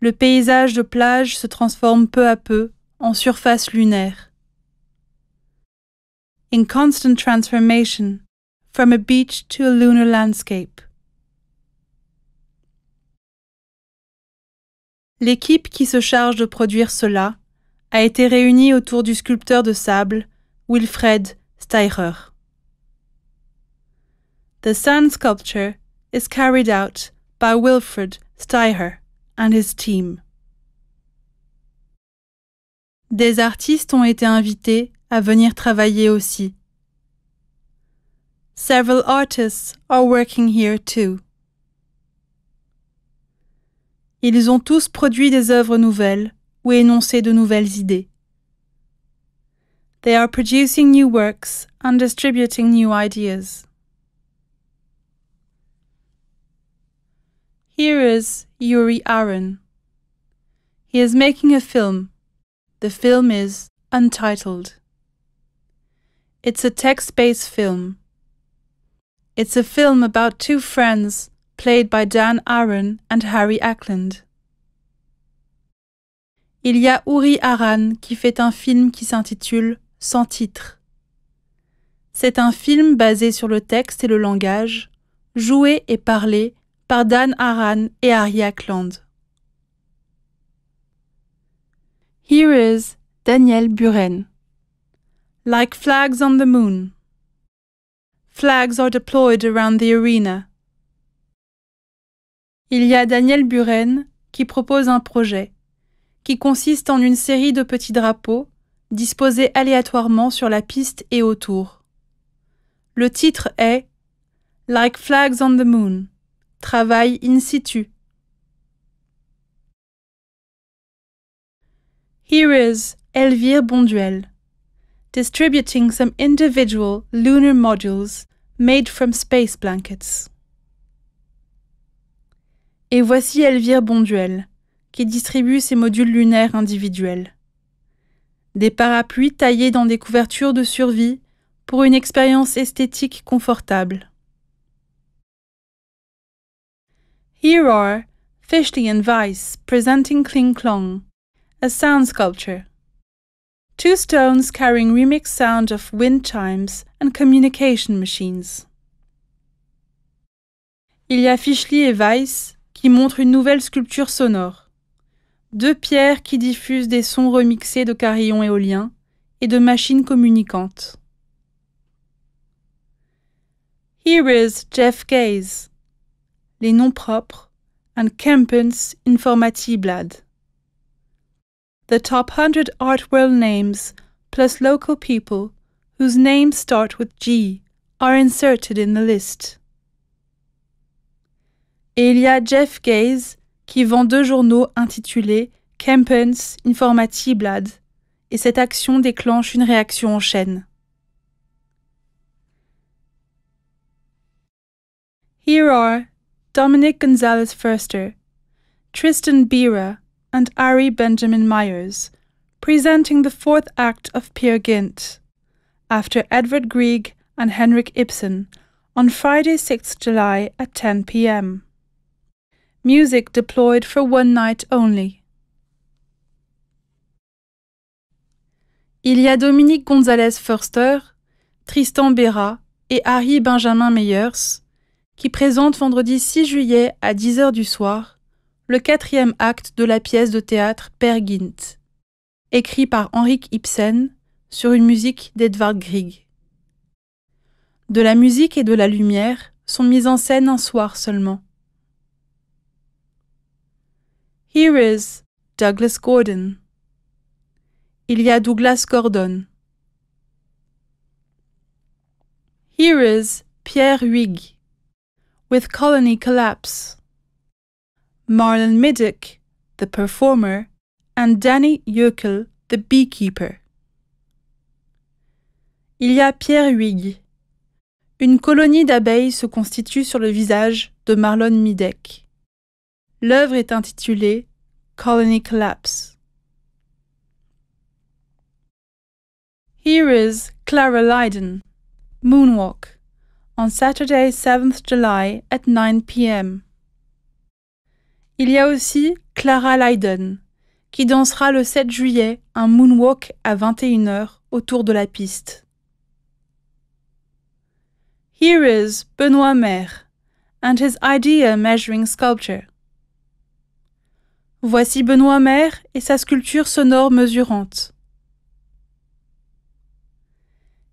Le paysage de plage se transforme peu à peu en surface lunaire. In constant transformation, from a beach to a lunar landscape. L'équipe qui se charge de produire cela a été réunie autour du sculpteur de sable Wilfred Steirer. The sand sculpture is carried out by Wilfred Steirer and his team. Des artistes ont été invités à venir travailler aussi. Several artists are working here too. Ils ont tous produit des œuvres nouvelles ou énoncé de nouvelles idées. They are producing new works and distributing new ideas. Here is Yuri Aron. He is making a film. The film is Untitled. It's a text-based film. It's a film about 2 friends played by Dan Aron and Harry Ackland. Il y a Uri Aran qui fait un film qui s'intitule Sans titre. C'est un film basé sur le texte et le langage, joué et parlé par Dan Aran et Harry Ackland. Here is Daniel Buren. Like flags on the moon. Flags are deployed around the arena. Il y a Daniel Buren qui propose un projet qui consiste en une série de petits drapeaux disposés aléatoirement sur la piste et autour. Le titre est Like Flags on the Moon, travail in situ. Here is Elvire Bonduel, distributing some individual lunar modules made from space blankets. Et voici Elvire Bonduel, qui distribue ses modules lunaires individuels. Des parapluies taillés dans des couvertures de survie pour une expérience esthétique confortable. Here are Fishley and Weiss presenting Kling Klong, a sound sculpture. 2 stones carrying remixed sound of wind chimes and communication machines. Il y a Fishley et Weiss qui montrent une nouvelle sculpture sonore. 2 pierres qui diffusent des sons remixés de carillons éoliens et de machines communicantes. Here is Jeff Gaze, les noms propres, and Kempens Informatiblad. The top 100 art world names plus local people whose names start with G are inserted in the list. Et il y a Jeff Gaze qui vend 2 journaux intitulés Kempens Informatiblad, et cette action déclenche une réaction en chaîne. Here are Dominic Gonzalez Förster, Tristan Bira, and Ari Benjamin Myers, presenting the 4th act of Peer Gynt, after Edvard Grieg and Henrik Ibsen, on Friday 6th July at 10 p.m. Music deployed for 1 night only. Il y a Dominic Gonzalez Förster, Tristan Bera et Harry Benjamin Meyers qui présentent vendredi 6 juillet à 10h du soir le 4e acte de la pièce de théâtre Peer Gynt, écrit par Henrik Ibsen sur une musique d'Edvard Grieg. De la musique et de la lumière sont mises en scène un soir seulement. Here is Douglas Gordon. il y a Douglas Gordon. Here is Pierre Huyghe with Colony Collapse, Marlon Middick, the performer, and Danny Yökel, the beekeeper. Il y a Pierre Huyghe. Une colonie d'abeilles se constitue sur le visage de Marlon Middick. L'œuvre est intitulée Colony Collapse. Here is Clara Lydon, Moonwalk, on Saturday 7th July at 9 p.m. Il y a aussi Clara Lydon, qui dansera le 7 juillet un moonwalk à 21h autour de la piste. Here is Benoît Maire and his idea measuring sculpture. Voici Benoît Maire et sa sculpture sonore mesurante.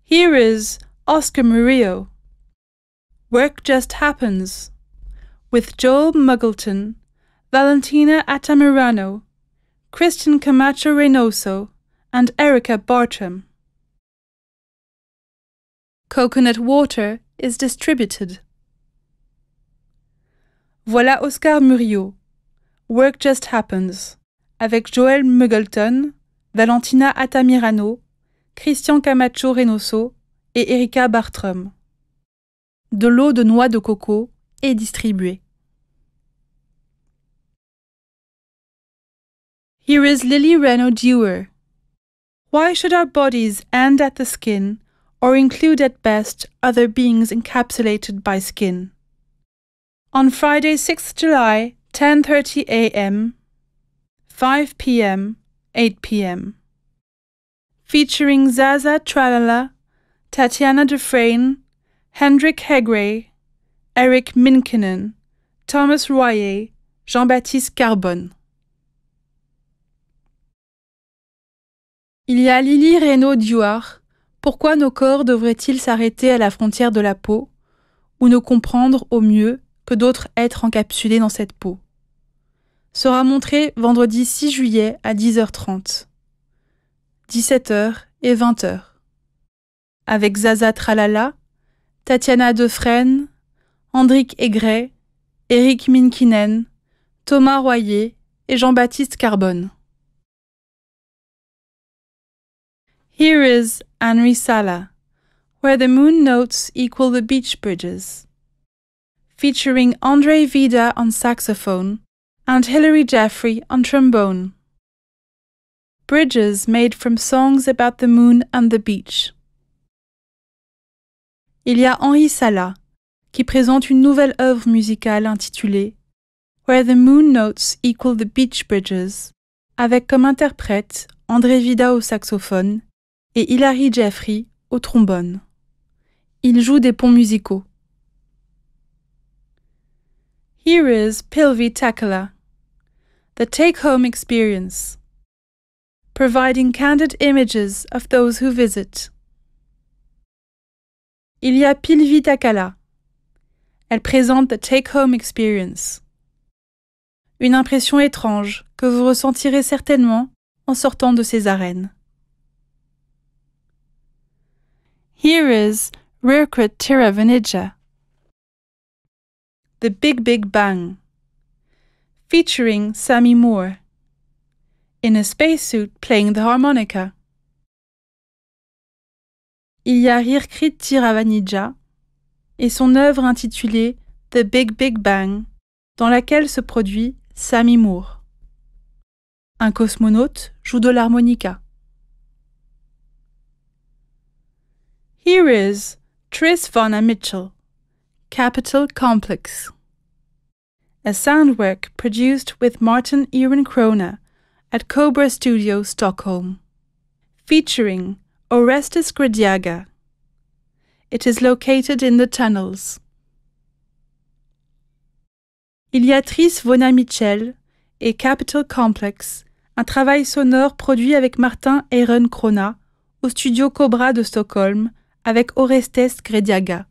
Here is Oscar Murillo, Work Just Happens, with Joel Muggleton, Valentina Altamirano, Christian Camacho Reynoso, and Erica Bartram. Coconut water is distributed. Voilà Oscar Murillo, Work Just Happens, avec Joel Muggleton, Valentina Altamirano, Christian Camacho Reynoso et Erica Bartram. De l'eau de noix de coco est distribuée. Here is Lily Reno Dewar. Why should our bodies end at the skin or include at best other beings encapsulated by skin? On Friday 6th July, 10:30 a.m., 5 p.m., 8 p.m. Featuring Zaza Tralala, Tatiana Dufresne, Hendrik Hegre, Eric Minkinen, Thomas Royer, Jean-Baptiste Carbone. Il y a Lily Reno Dewar. Pourquoi nos corps devraient-ils s'arrêter à la frontière de la peau, ou ne comprendre au mieux que d'autres êtres encapsulés dans cette peau? Sera montré vendredi 6 juillet à 10h30, 17h et 20h. Avec Zaza Tralala, Tatiana Dufresne, Hendrik Hegre, Eric Minkinen, Thomas Royer et Jean-Baptiste Carbone. Here is Henri Sala, Where the Moon Notes Equal the Beach Bridges, featuring Andre Vida on saxophone and Hilary Jeffrey on trombone. Bridges made from songs about the moon and the beach. Il y a Henri Sala, qui présente une nouvelle œuvre musicale intitulée Where the Moon Notes Equal the Beach Bridges, avec comme interprète André Vida au saxophone et Hilary Jeffrey au trombone. Il joue des ponts musicaux. Here is Pilvi Takala, The Take-Home Experience, providing candid images of those who visit. Il y a Pilvi Takala. Elle présente The Take-Home Experience, une impression étrange que vous ressentirez certainement en sortant de ces arènes. Here is Rirkrit Tiravanija, The Big Big Bang, featuring Sammy Moore, in a spacesuit playing the harmonica. Il y a Rirkrit Tiravanija et son œuvre intitulée The Big Big Bang, dans laquelle se produit Sammy Moore. Un cosmonaute joue de l'harmonica. Here is Tris Vanna Mitchell, Capital Complex, a soundwork produced with Martin Ehrenkrona at Cobra Studio, Stockholm, featuring Orestes Gradiaga. It is located in the tunnels. Il y a Tris Vanna Mitchell et Capital Complex, un travail sonore produit avec Martin Ehrenkrona au studio Cobra de Stockholm avec Orestes Gradiaga.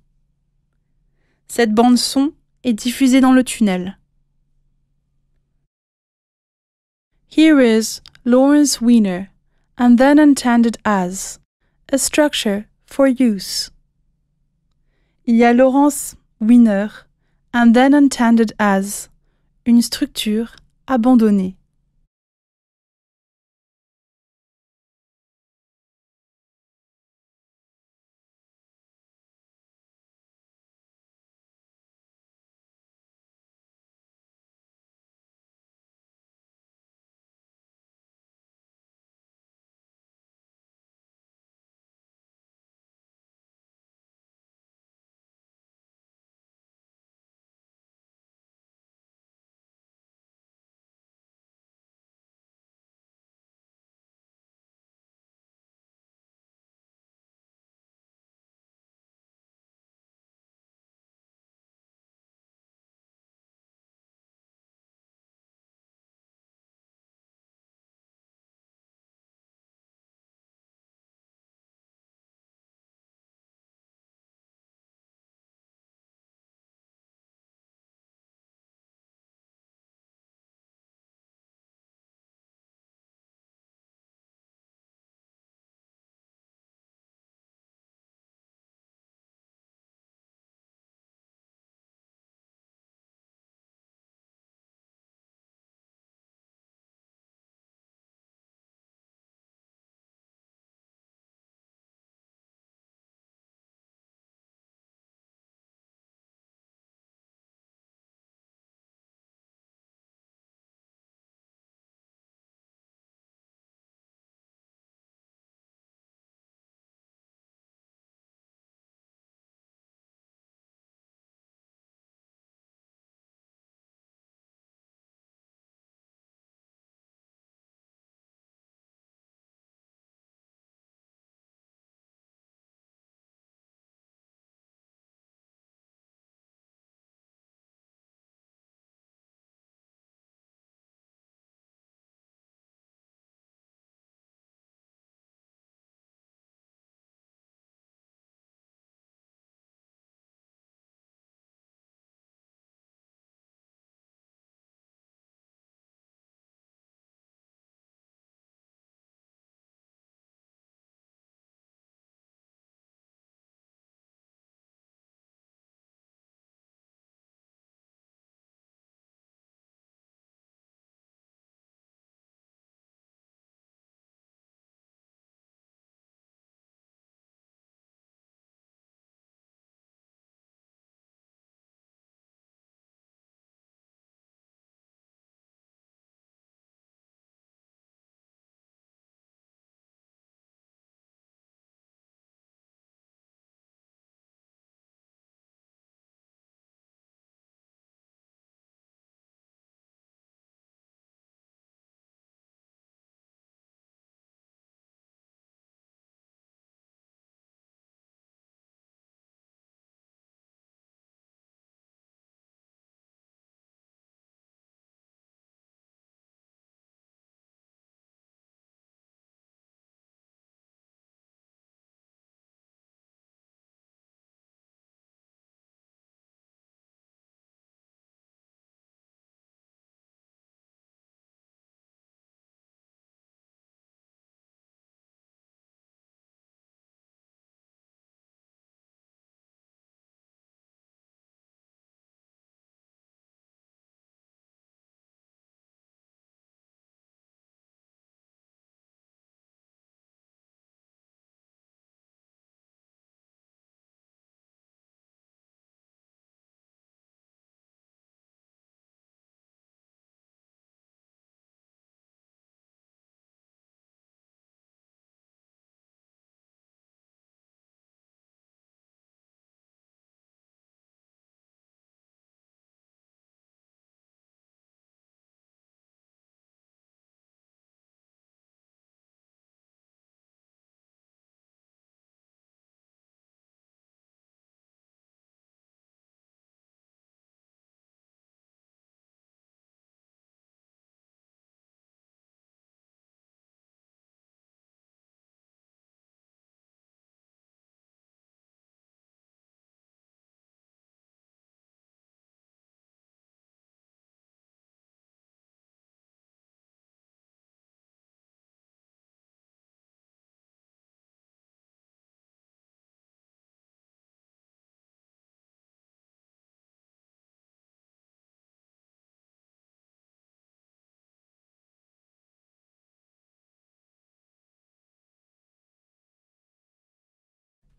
Cette bande-son est diffusée dans le tunnel. Here is Lawrence Weiner and then intended as, a structure for use. Il y a Laurence Wiener, and then intended as, une structure abandonnée.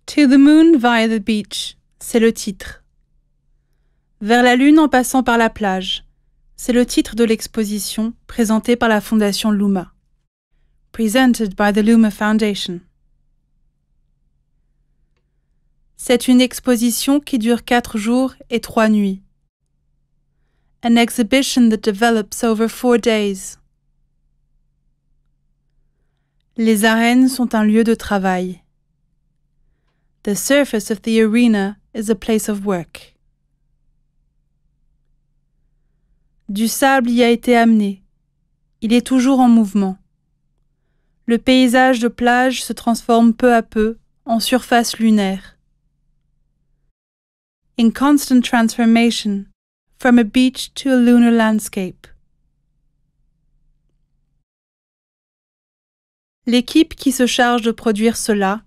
To the Moon via the Beach, c'est le titre. Vers la Lune en passant par la plage, c'est le titre de l'exposition présentée par la Fondation Luma. Presented by the Luma Foundation. C'est une exposition qui dure 4 jours et 3 nuits. An exhibition that develops over 4 days. Les arènes sont un lieu de travail. The surface of the arena is a place of work. Du sable y a été amené. Il est toujours en mouvement. Le paysage de plage se transforme peu à peu en surface lunaire. In constant transformation, from a beach to a lunar landscape. L'équipe qui se charge de produire cela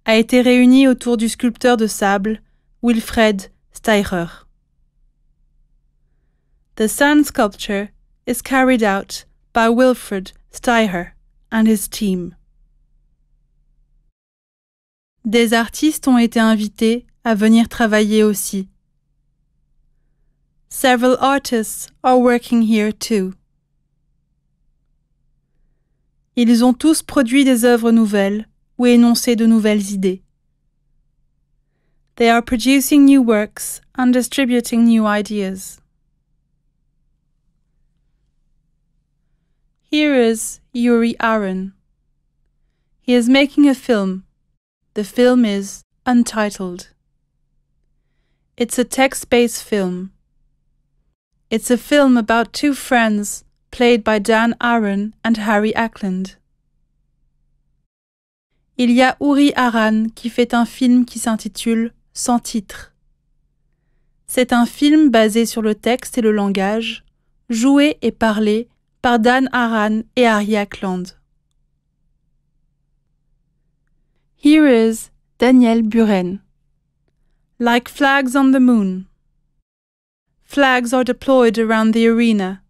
a été réunie autour du sculpteur de sable Wilfred Steicher. The sand sculpture is carried out by Wilfred Steicher and his team. Des artistes ont été invités à venir travailler aussi. Several artists are working here too. Ils ont tous produit des œuvres nouvelles ou énoncé de nouvelles idées. They are producing new works and distributing new ideas. Here is Yuri Aaron. He is making a film. The film is Untitled. It's a text-based film. It's a film about 2 friends played by Dan Aaron and Harry Ackland. Il y a Uri Aran qui fait un film qui s'intitule Sans titre. C'est un film basé sur le texte et le langage, joué et parlé par Dan Aran et Harry Ackland. Here is Daniel Buren. Like flags on the moon. Flags are deployed around the arena.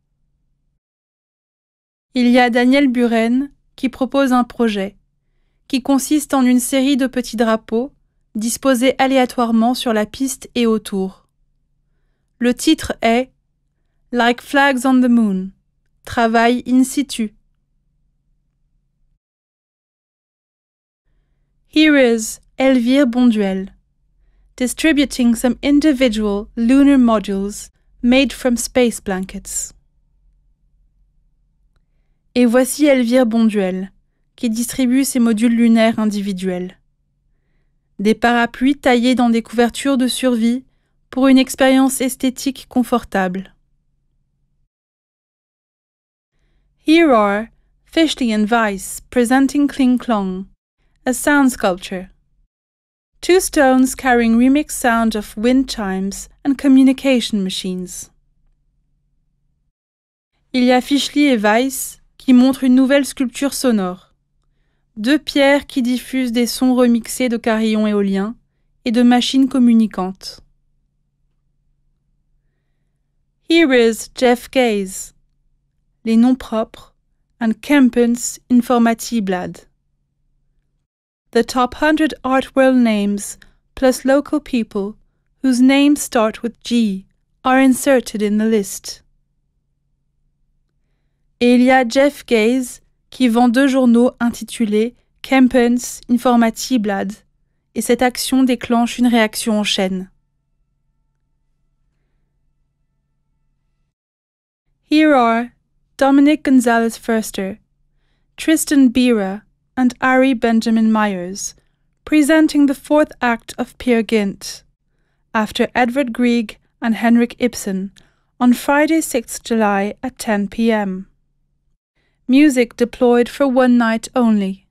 Il y a Daniel Buren qui propose un projet qui consiste en une série de petits drapeaux disposés aléatoirement sur la piste et autour. Le titre est Like Flags on the Moon, travail in situ. Here is Elvire Bonduel, distributing some individual lunar modules made from space blankets. Et voici Elvire Bonduel, qui distribue ses modules lunaires individuels. Des parapluies taillés dans des couvertures de survie pour une expérience esthétique confortable. Here are Fishley and Weiss presenting Kling Klong, a sound sculpture. 2 stones carrying remixed sound of wind chimes and communication machines. Il y a Fishley et Weiss qui montrent une nouvelle sculpture sonore. 2 pierres qui diffusent des sons remixés de carillons éoliens et de machines communicantes. Here is Jeff Gaze, les noms propres, and Kempens Informatiblad. The top 100 art world names plus local people whose names start with G are inserted in the list. Et il y a Jeff Gaze qui vend 2 journaux intitulés Kempens Informatiblad, et cette action déclenche une réaction en chaîne. Here are Dominic Gonzalez Förster, Tristan Bira, and Ari Benjamin Myers, presenting the 4th act of Peer Gynt, after Edvard Grieg and Henrik Ibsen, on Friday 6th July at 10 p.m. Music deployed for 1 night only.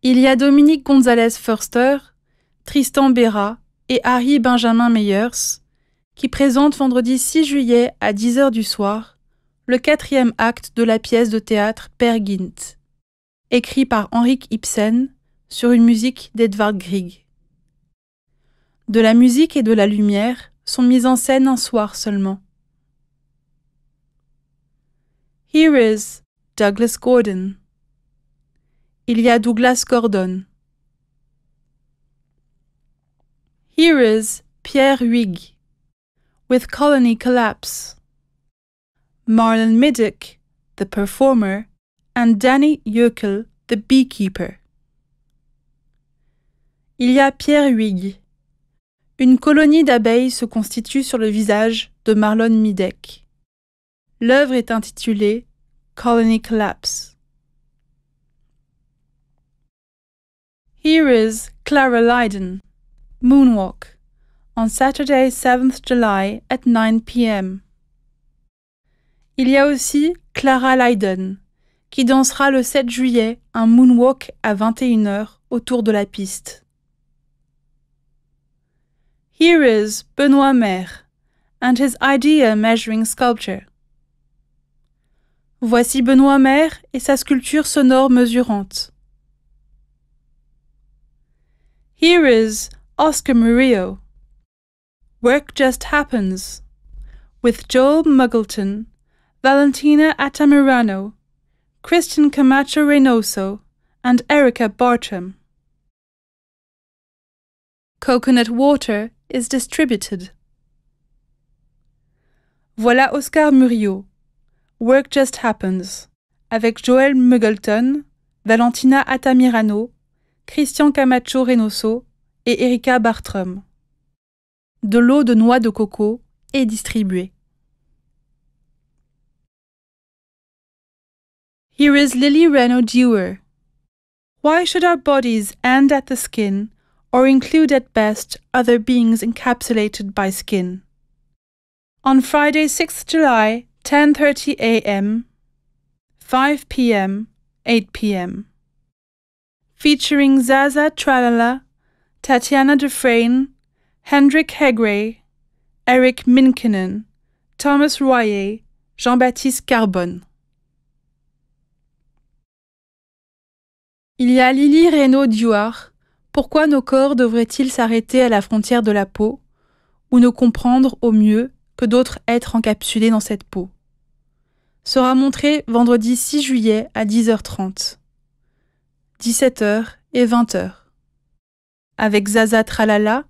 Il y a Dominic Gonzalez Förster, Tristan Bera et Ari Benjamin Meyers qui présentent vendredi 6 juillet à 10h du soir le 4e acte de la pièce de théâtre Peer Gynt, écrit par Henrik Ibsen sur une musique d'Edvard Grieg. De la musique et de la lumière sont mises en scène un soir seulement. Here is Douglas Gordon. il y a Douglas Gordon. Here is Pierre Huyghe with Colony Collapse. Marlon Middick, the performer, and Danny Yökel, the beekeeper. Il y a Pierre Huyghe. Une colonie d'abeilles se constitue sur le visage de Marlon Middick. L'œuvre est intitulée Colony Collapse. Here is Clara Lydon, Moonwalk, on Saturday 7th July at 9 p.m. Il y a aussi Clara Lydon, qui dansera le 7 juillet un moonwalk à 21h autour de la piste. Here is Benoît Maire and his idea measuring sculpture. Voici Benoît Maire et sa sculpture sonore mesurante. Here is Oscar Murillo, Work Just Happens, with Joel Muggleton, Valentina Altamirano, Christian Camacho Reynoso, and Erica Bartram. Coconut Water is distributed. Voilà Oscar Murillo, Work Just Happens, avec Joel Muggleton, Valentina Altamirano, Christian Camacho Reynoso et Erica Bartram. De l'eau de noix de coco est distribuée. Here is Lily Reno Dewar. Why should our bodies end at the skin or include at best other beings encapsulated by skin? On Friday 6th July, 10:30 a.m., 5 p.m., 8 p.m. Featuring Zaza Tralala, Tatiana Dufresne, Hendrik Hegre, Eric Minkinen, Thomas Royer, Jean-Baptiste Carbone. Il y a Lily Reno Dewar. Pourquoi nos corps devraient-ils s'arrêter à la frontière de la peau, ou ne comprendre au mieux que d'autres êtres encapsulés dans cette peau? Sera montré vendredi 6 juillet à 10h30, 17h et 20h. Avec Zaza Tralala,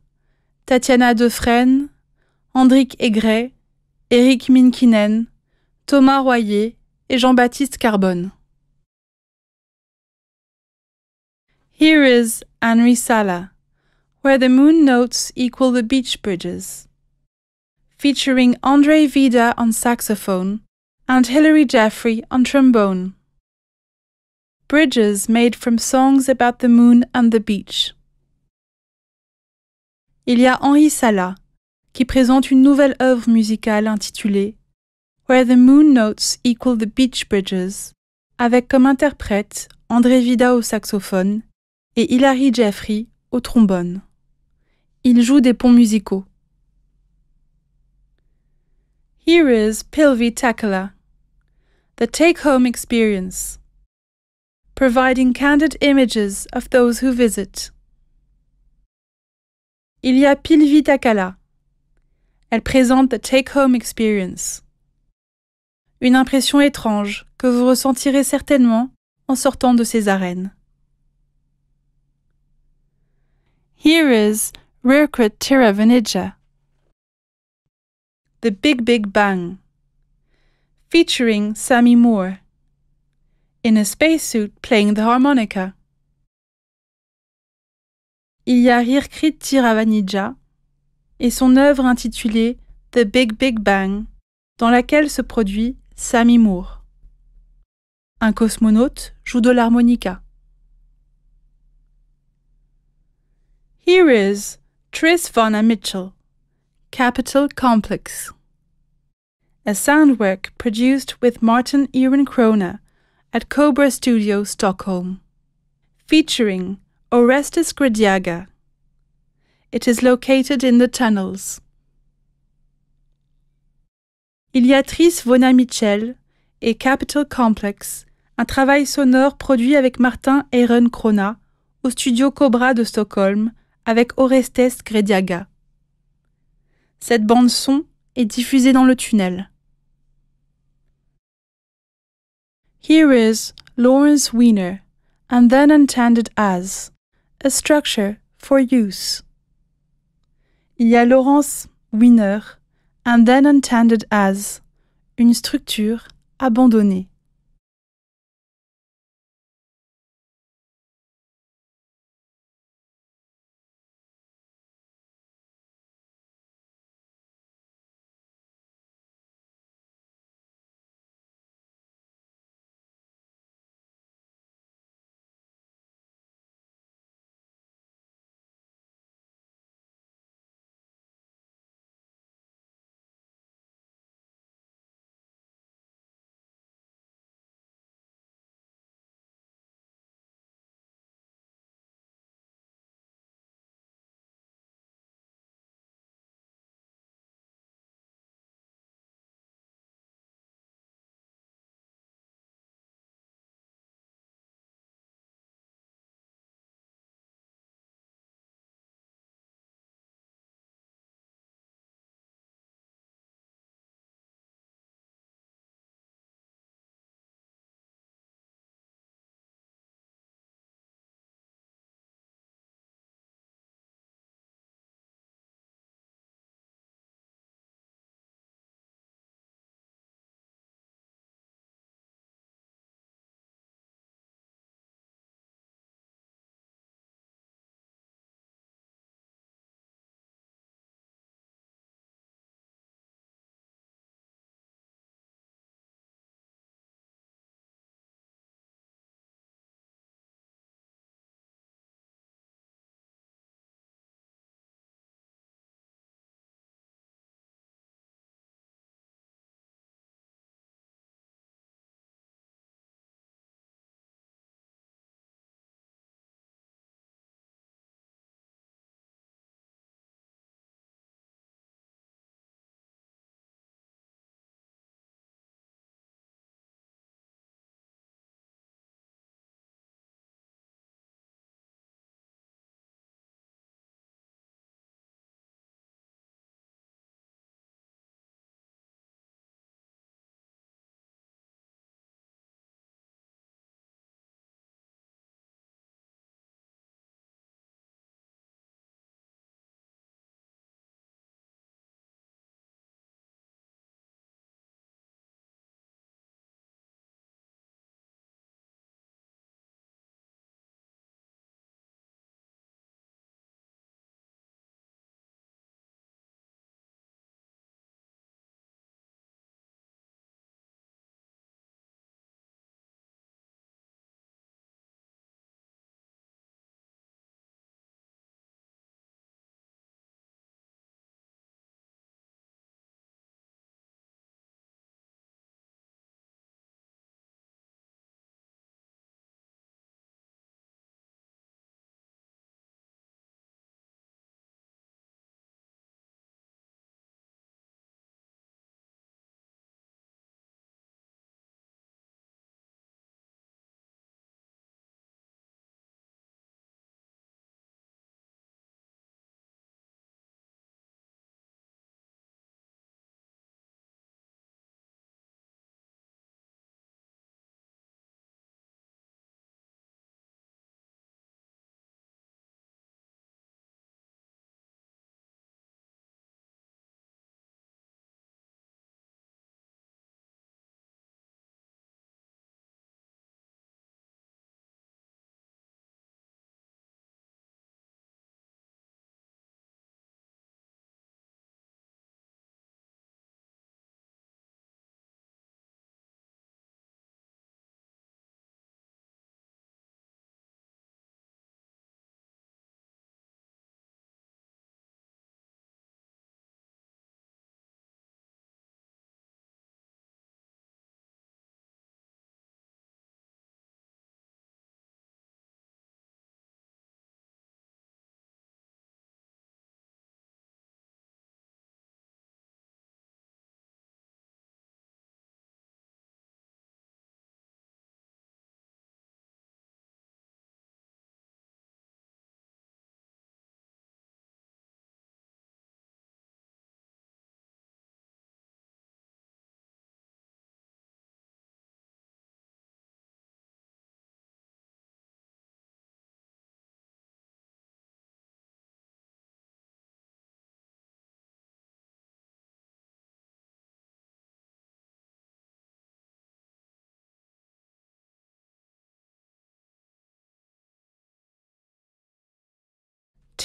Tatiana Dufresne, Hendrik Hegre, Eric Minkinen, Thomas Royer et Jean-Baptiste Carbone. Here is Henri Sala, Where the Moon Notes Equal the Beach Bridges, featuring Andre Vida on saxophone and Hilary Jeffrey on trombone. Bridges made from songs about the moon and the beach. Il y a Henri Sala, qui présente une nouvelle œuvre musicale intitulée Where the Moon Notes Equal the Beach Bridges, avec comme interprète André Vida au saxophone et Hilary Jeffrey au trombone. Il joue des ponts musicaux. Here is Pilvi Takala, The Take-Home Experience, providing candid images of those who visit. Il y a Pilvi Takala. Elle présente The Take-Home Experience, une impression étrange que vous ressentirez certainement en sortant de ces arènes. Here is Rirkrit Tiravanija, The Big Big Bang, featuring Sammy Moore, in a spacesuit playing the harmonica. Il y a Rirkrit Tiravanija et son œuvre intitulée The Big Big Bang, dans laquelle se produit Sammy Moore. Un cosmonaute joue de l'harmonica. Here is Tris Vanna Mitchell, Capital Complex, a soundwork produced with Martin Ehrenkrona at Cobra Studio, Stockholm, featuring Orestes Gradiaga. It is located in the tunnels. Il y a Tris Vanna Mitchell et Capital Complex, un travail sonore produit avec Martin Ehrenkrona au studio Cobra de Stockholm avec Orestes Gradiaga. Cette bande-son est diffusée dans le tunnel. Here is Lawrence Weiner, and then intended as, a structure for use. Il y a Laurence Wiener, and then intended as, une structure abandonnée.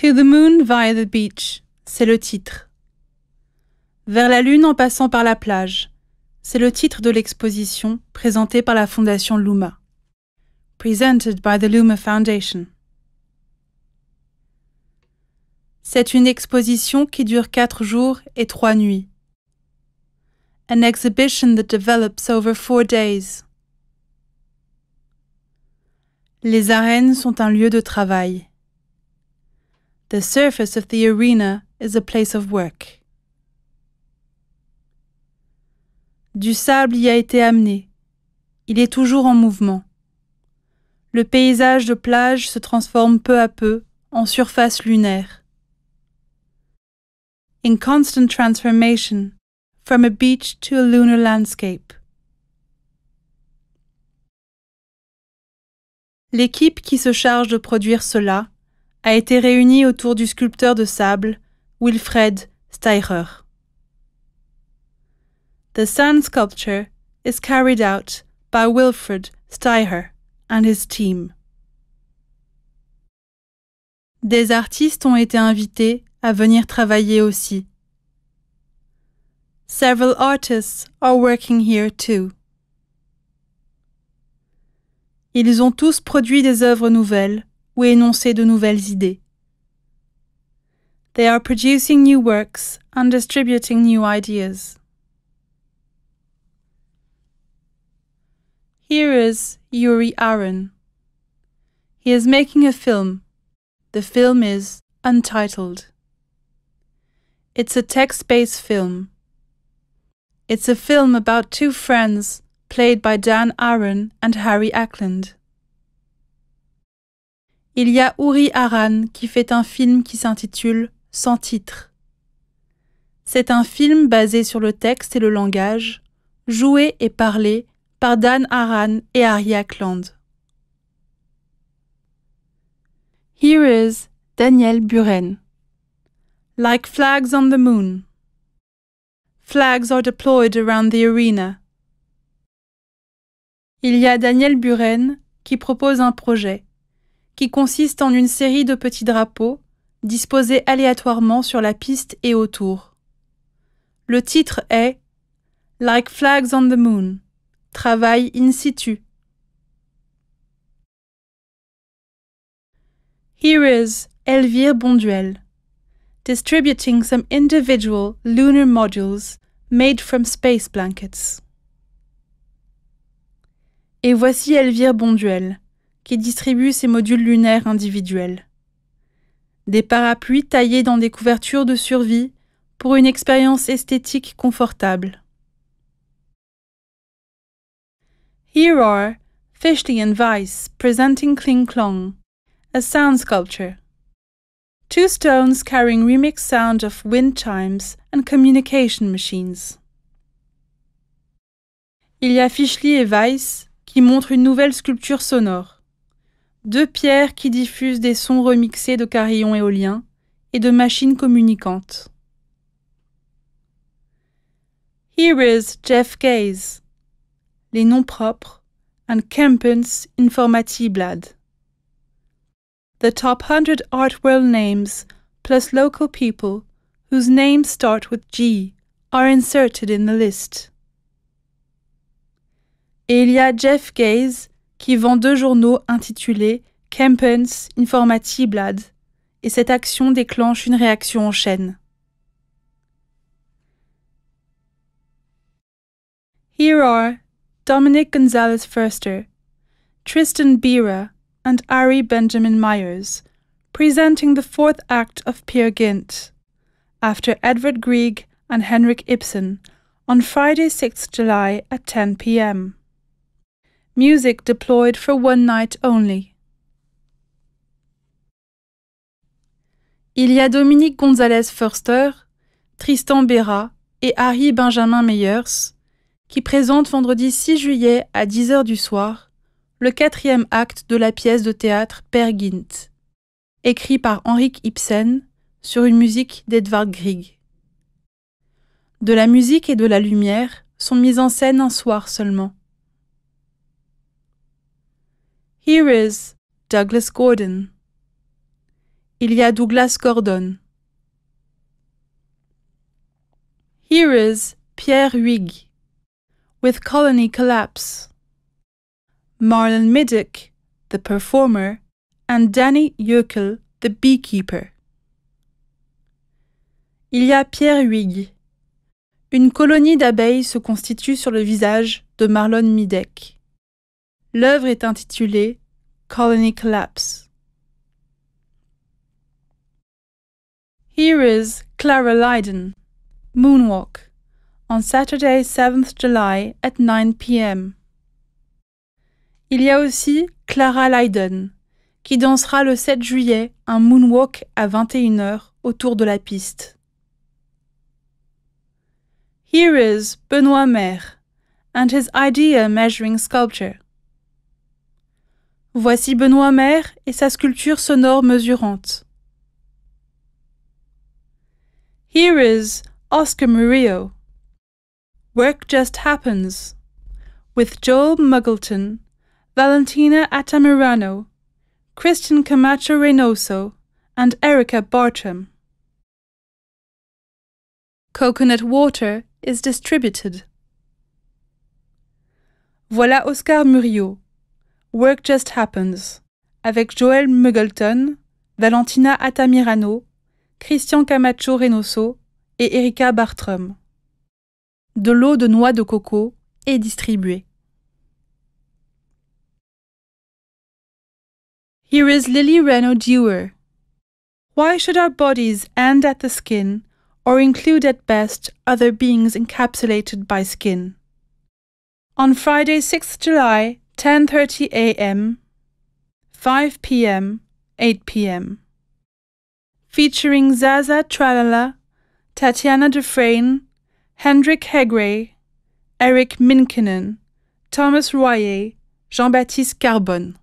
To the Moon via the Beach, c'est le titre. Vers la Lune en passant par la plage, c'est le titre de l'exposition présentée par la Fondation Luma. Presented by the Luma Foundation. C'est une exposition qui dure 4 jours et 3 nuits. An exhibition that develops over 4 days. Les arènes sont un lieu de travail. The surface of the arena is a place of work. Du sable y a été amené. Il est toujours en mouvement. Le paysage de plage se transforme peu à peu en surface lunaire. In constant transformation, from a beach to a lunar landscape. L'équipe qui se charge de produire cela a été réunie autour du sculpteur de sable, Wilfred Steicher. The sand sculpture is carried out by Wilfred Steicher and his team. Des artistes ont été invités à venir travailler aussi. Several artists are working here too. Ils ont tous produit des œuvres nouvelles ou énoncé de nouvelles idées. They are producing new works and distributing new ideas. Here is Yuri Aaron. He is making a film. The film is Untitled. It's a text-based film. It's a film about 2 friends played by Dan Aaron and Harry Ackland. Il y a Uri Aran qui fait un film qui s'intitule Sans titre. C'est un film basé sur le texte et le langage, joué et parlé par Dan Aran et Harry Ackland. Here is Daniel Buren. Like flags on the moon. Flags are deployed around the arena. Il y a Daniel Buren qui propose un projet qui consiste en une série de petits drapeaux disposés aléatoirement sur la piste et autour. Le titre est Like Flags on the Moon. Travail in situ. Here is Elvire Bonduel, distributing some individual lunar modules made from space blankets. Et voici Elvire Bonduel, qui distribue ses modules lunaires individuels. Des parapluies taillés dans des couvertures de survie pour une expérience esthétique confortable. Here are Fishley and Weiss presenting Kling Klong, a sound sculpture. 2 stones carrying remixed sound of wind chimes and communication machines. Il y a Fishley et Weiss qui montrent une nouvelle sculpture sonore. 2 pierres qui diffusent des sons remixés de carillons éoliens et de machines communicantes. Here is Jeff Gaze. Les noms propres, and Kempens Informatiblad. The top 100 art world names, plus local people, whose names start with G, are inserted in the list. Et il y a Jeff Gaze, qui vend 2 journaux intitulés Kempens Informatiblad, et cette action déclenche une réaction en chaîne. Here are Dominic Gonzalez Förster, Tristan Bira, and Ari Benjamin Myers, presenting the 4th act of Peer Gynt, after Edvard Grieg and Henrik Ibsen, on Friday 6 July at 10 p.m. Music deployed for 1 night only. Il y a Dominic Gonzalez Förster, Tristan Bera et Ari Benjamin Meyers, qui présente vendredi 6 juillet à 10h du soir le 4e acte de la pièce de théâtre Peer Gynt, écrit par Henrik Ibsen sur une musique d'Edvard Grieg. De la musique et de la lumière sont mises en scène un soir seulement. Here is Douglas Gordon. il y a Douglas Gordon. Here is Pierre Huyghe with Colony Collapse, Marlon Middick, the performer, and Danny Yökel, the beekeeper. Il y a Pierre Huyghe. Une colonie d'abeilles se constitue sur le visage de Marlon Middick. L'œuvre est intitulée Colony Collapse. Here is Clara Lydon, Moonwalk, on Saturday 7th July at 9 p.m. Il y a aussi Clara Lydon, qui dansera le 7 juillet un moonwalk à 21h autour de la piste. Here is Benoît Maire and his idea measuring sculpture. Voici Benoît Maire et sa sculpture sonore mesurante. Here is Oscar Murillo, Work Just Happens, with Joel Muggleton, Valentina Atamirano, Christian Camacho Reynoso, and Erica Bartram. Coconut Water is distributed. Voilà Oscar Murillo, Work Just Happens, avec Joel Muggleton, Valentina Atamirano, Christian Camacho Reynoso et Erica Bartram. De l'eau de noix de coco est distribuée. Here is Lily Reno Dewar. Why should our bodies end at the skin or include at best other beings encapsulated by skin? On Friday 6th July, 10:30 a.m., 5 p.m., 8 p.m. Featuring Zaza Tralala, Tatiana Dufresne, Hendrik Hegre, Eric Minkinen, Thomas Royer, Jean-Baptiste Carbone.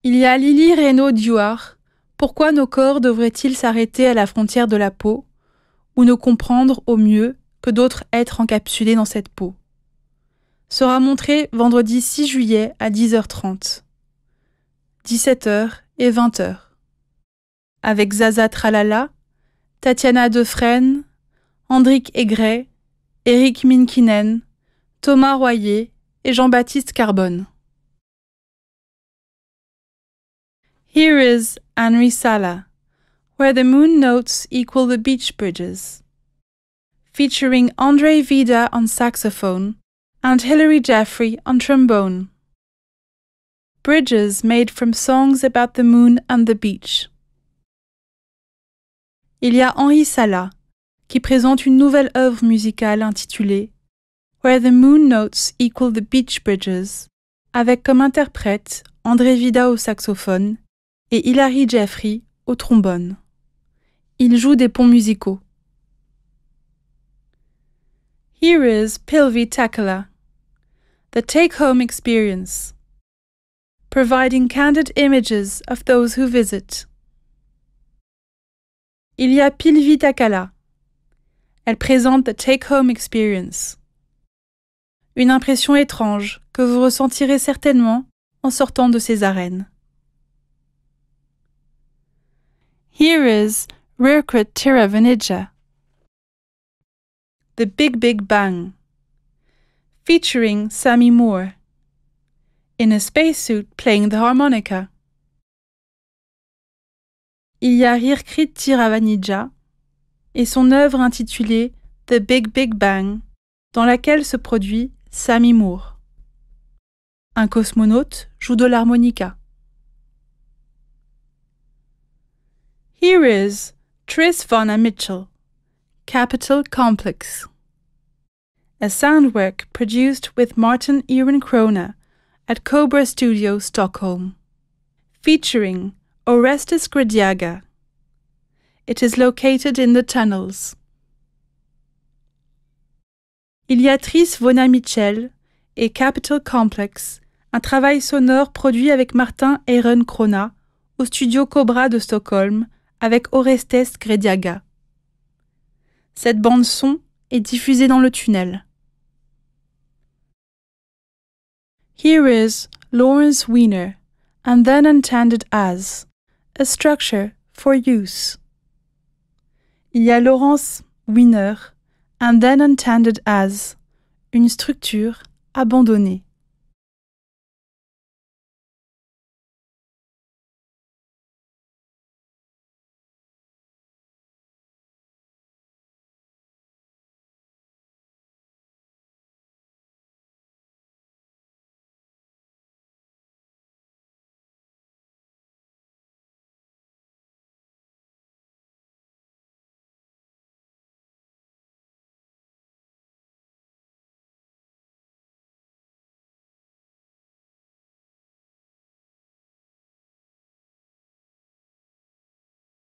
Il y a Lily Reno Dewar. Pourquoi nos corps devraient-ils s'arrêter à la frontière de la peau, ou ne comprendre au mieux que d'autres êtres encapsulés dans cette peau? Sera montré vendredi 6 juillet à 10h30, 17h et 20h, avec Zaza Tralala, Tatiana Dufresne, Hendrik Hegre, Eric Minkinen, Thomas Royer et Jean-Baptiste Carbone. Here is Henri Sala, Where the Moon Notes Equal the Beach Bridges, featuring Andre Vida on saxophone and Hilary Jeffrey on trombone. Bridges made from songs about the moon and the beach. Il y a Henri Sala, qui présente une nouvelle œuvre musicale intitulée Where the Moon Notes Equal the Beach Bridges, avec comme interprète André Vida au saxophone et Hilary Jeffrey au trombone. Il joue des ponts musicaux. Here is Pilvi Takala, The Take-Home Experience, providing candid images of those who visit. Il y a Pilvi Takala. Elle présente The Take-Home Experience, une impression étrange que vous ressentirez certainement en sortant de ces arènes. Here is Rirkrit Tiravanija, The Big Big Bang, featuring Sammy Moore, in a spacesuit playing the harmonica. Il y a Rirkrit Tiravanija et son œuvre intitulée The Big Big Bang, dans laquelle se produit Sammy Moore. Un cosmonaute joue de l'harmonica. Here is Tris Vonna Mitchell, Capital Complex, a soundwork produced with Martin Ehrenkrona at Cobra Studio, Stockholm, featuring Orestes Gradiaga. It is located in the tunnels. Il y a Tris Vonna Mitchell et Capital Complex, un travail sonore produit avec Martin Ehrenkrona au studio Cobra de Stockholm avec Orestes Gradiaga. Cette bande-son est diffusée dans le tunnel. Here is Lawrence Weiner and then intended as, a structure for use. Il y a Laurence Wiener, and then intended as, une structure abandonnée.